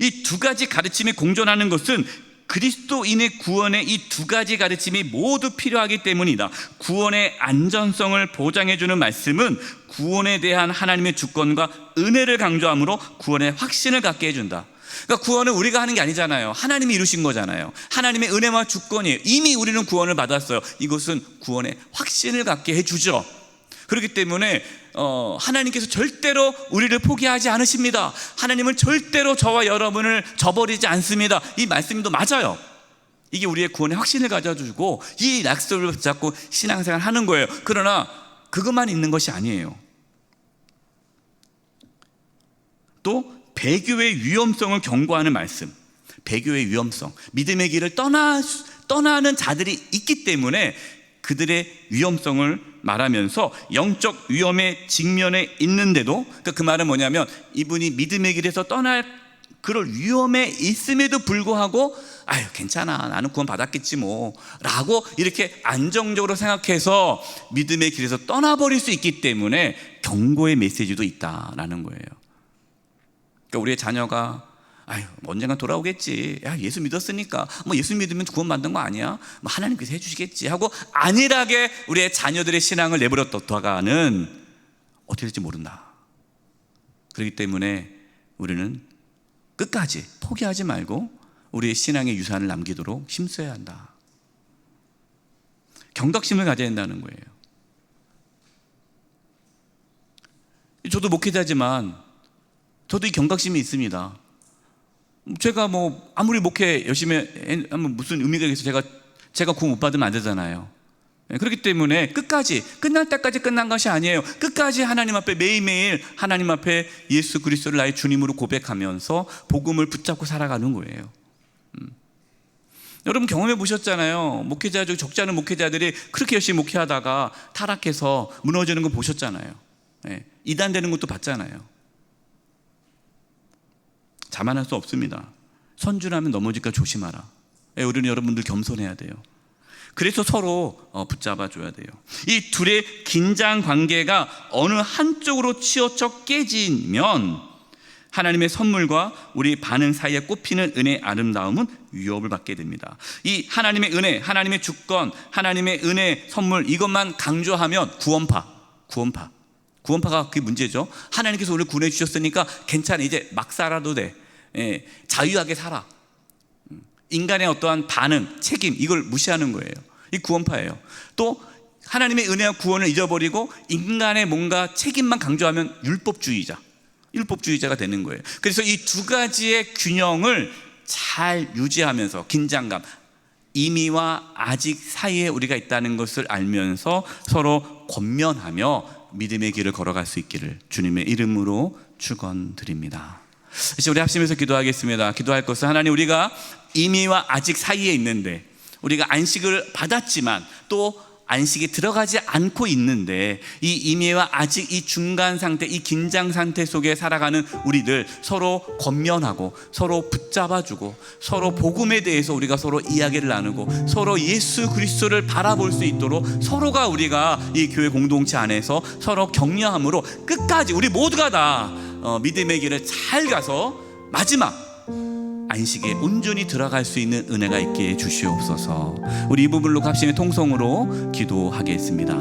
이 두 가지 가르침이 공존하는 것은 그리스도인의 구원의 이 두 가지 가르침이 모두 필요하기 때문이다. 구원의 안전성을 보장해주는 말씀은 구원에 대한 하나님의 주권과 은혜를 강조하므로 구원의 확신을 갖게 해준다. 그러니까 구원은 우리가 하는 게 아니잖아요. 하나님이 이루신 거잖아요. 하나님의 은혜와 주권이에요. 이미 우리는 구원을 받았어요. 이것은 구원의 확신을 갖게 해주죠. 그렇기 때문에 하나님께서 절대로 우리를 포기하지 않으십니다. 하나님은 절대로 저와 여러분을 저버리지 않습니다. 이 말씀도 맞아요. 이게 우리의 구원의 확신을 가져주고 이 약속을 붙잡고 신앙생활 하는 거예요. 그러나 그것만 있는 것이 아니에요. 또 배교의 위험성을 경고하는 말씀, 배교의 위험성, 믿음의 길을 떠나는 자들이 있기 때문에 그들의 위험성을 말하면서 영적 위험에 직면해 있는데도, 그러니까 그 말은 뭐냐면 이분이 믿음의 길에서 떠날 그럴 위험에 있음에도 불구하고 아유 괜찮아 나는 구원 받았겠지 뭐 라고 이렇게 안정적으로 생각해서 믿음의 길에서 떠나버릴 수 있기 때문에 경고의 메시지도 있다라는 거예요. 그러니까 우리의 자녀가 아유 언젠가 돌아오겠지, 야 예수 믿었으니까 뭐 예수 믿으면 구원 받는 거 아니야, 뭐 하나님께서 해주시겠지 하고 안일하게 우리의 자녀들의 신앙을 내버려뒀다가는 어떻게 될지 모른다. 그렇기 때문에 우리는 끝까지 포기하지 말고 우리의 신앙의 유산을 남기도록 힘써야 한다. 경각심을 가져야 된다는 거예요. 저도 목회자지만 저도 이 경각심이 있습니다. 제가 뭐 아무리 목회 열심히 하면 무슨 의미가 있겠어요. 제가 구원 못 받으면 안 되잖아요. 그렇기 때문에 끝까지, 끝날 때까지 끝난 것이 아니에요. 끝까지 하나님 앞에 매일매일 하나님 앞에 예수 그리스도를 나의 주님으로 고백하면서 복음을 붙잡고 살아가는 거예요. 여러분 경험해 보셨잖아요. 목회자 중 적지 않은 목회자들이 그렇게 열심히 목회하다가 타락해서 무너지는 거 보셨잖아요. 이단되는 것도 봤잖아요. 자만할 수 없습니다. 선준하면 넘어질까 조심하라. 우리는 여러분들 겸손해야 돼요. 그래서 서로 붙잡아줘야 돼요. 이 둘의 긴장 관계가 어느 한쪽으로 치우쳐 깨지면 하나님의 선물과 우리 반응 사이에 꼽히는 은혜의 아름다움은 위협을 받게 됩니다. 이 하나님의 은혜, 하나님의 주권, 하나님의 은혜, 선물 이것만 강조하면 구원파가 그게 문제죠. 하나님께서 우리를 구원해 주셨으니까 괜찮아, 이제 막 살아도 돼, 자유하게 살아. 인간의 어떠한 반응, 책임 이걸 무시하는 거예요. 이 구원파예요. 또 하나님의 은혜와 구원을 잊어버리고 인간의 뭔가 책임만 강조하면 율법주의자가 되는 거예요. 그래서 이 두 가지의 균형을 잘 유지하면서 긴장감, 이미와 아직 사이에 우리가 있다는 것을 알면서 서로 권면하며 믿음의 길을 걸어갈 수 있기를 주님의 이름으로 축원드립니다. 이제 우리 합심해서 기도하겠습니다. 기도할 것은 하나님, 우리가 이미와 아직 사이에 있는데, 우리가 안식을 받았지만 또 안식에 들어가지 않고 있는데, 이 이미와 아직 이 중간 상태, 이 긴장 상태 속에 살아가는 우리들 서로 권면하고 서로 붙잡아주고 서로 복음에 대해서 우리가 서로 이야기를 나누고 서로 예수 그리스도를 바라볼 수 있도록 서로가 우리가 이 교회 공동체 안에서 서로 격려함으로 끝까지 우리 모두가 다 믿음의 길을 잘 가서 마지막 안식에 온전히 들어갈 수 있는 은혜가 있게 주시옵소서. 우리 이 부분으로 합심의 통성으로 기도하겠습니다.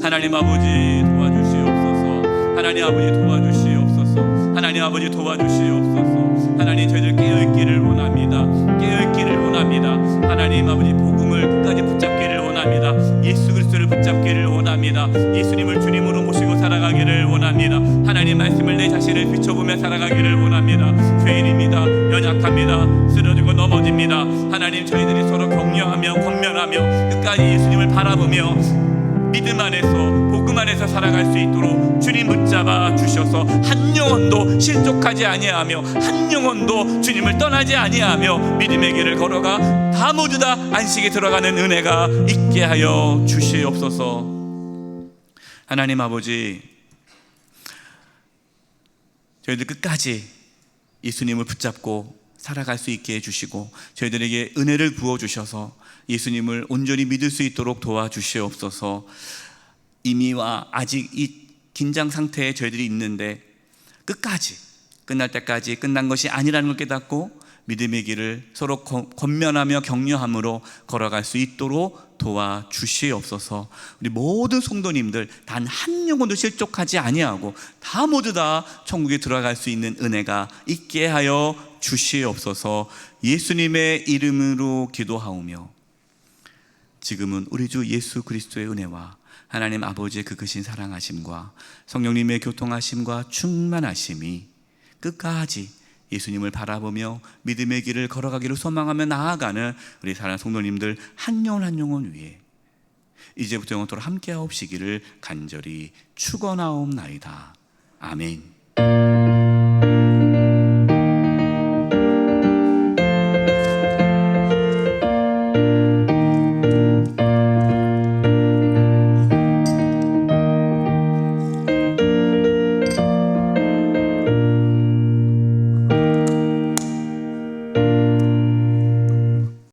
하나님 아버지 도와주시옵소서. 하나님 아버지 도와주시옵소서. 하나님 아버지 도와주시옵소서. 하나님, 저희들 깨어있기를 원합니다. 깨어있기를 원합니다. 하나님 아버지, 복음을 끝까지 붙잡기를 원합니다. 예수 그리스도를 붙잡기를 원합니다. 예수님을 주님으로 모시고 살아가기를 원합니다. 하나님 말씀을 내 자신을 비춰보며 살아가기를 원합니다. 죄인입니다. 연약합니다. 쓰러지고 넘어집니다. 하나님, 저희들이 서로 격려하며 권면하며 끝까지 예수님을 바라보며 믿음 안에서 복음 안에서 살아갈 수 있도록 주님 붙잡아 주셔서 한 영혼도 실족하지 아니하며 한 영혼도 주님을 떠나지 아니하며 믿음의 길을 걸어가 다 모두 다 안식에 들어가는 은혜가 있게 하여 주시옵소서. 하나님 아버지, 저희들 끝까지 예수님을 붙잡고 살아갈 수 있게 해주시고 저희들에게 은혜를 부어주셔서 예수님을 온전히 믿을 수 있도록 도와주시옵소서. 이미와 아직 이 긴장 상태에 저희들이 있는데 끝까지, 끝날 때까지 끝난 것이 아니라는 걸 깨닫고 믿음의 길을 서로 권면하며 격려함으로 걸어갈 수 있도록 도와주시옵소서. 우리 모든 성도님들 단 한 영혼도 실족하지 아니하고 다 모두 다 천국에 들어갈 수 있는 은혜가 있게 하여 주시옵소서. 예수님의 이름으로 기도하오며 지금은 우리 주 예수 그리스도의 은혜와 하나님 아버지의 그 크신 사랑하심과 성령님의 교통하심과 충만하심이 끝까지 예수님을 바라보며 믿음의 길을 걸어가기를 소망하며 나아가는 우리 사랑하는 성도님들 한 영혼 한 영혼 위에 이제부터 영원토록 함께하옵시기를 간절히 축원하옵나이다. 아멘.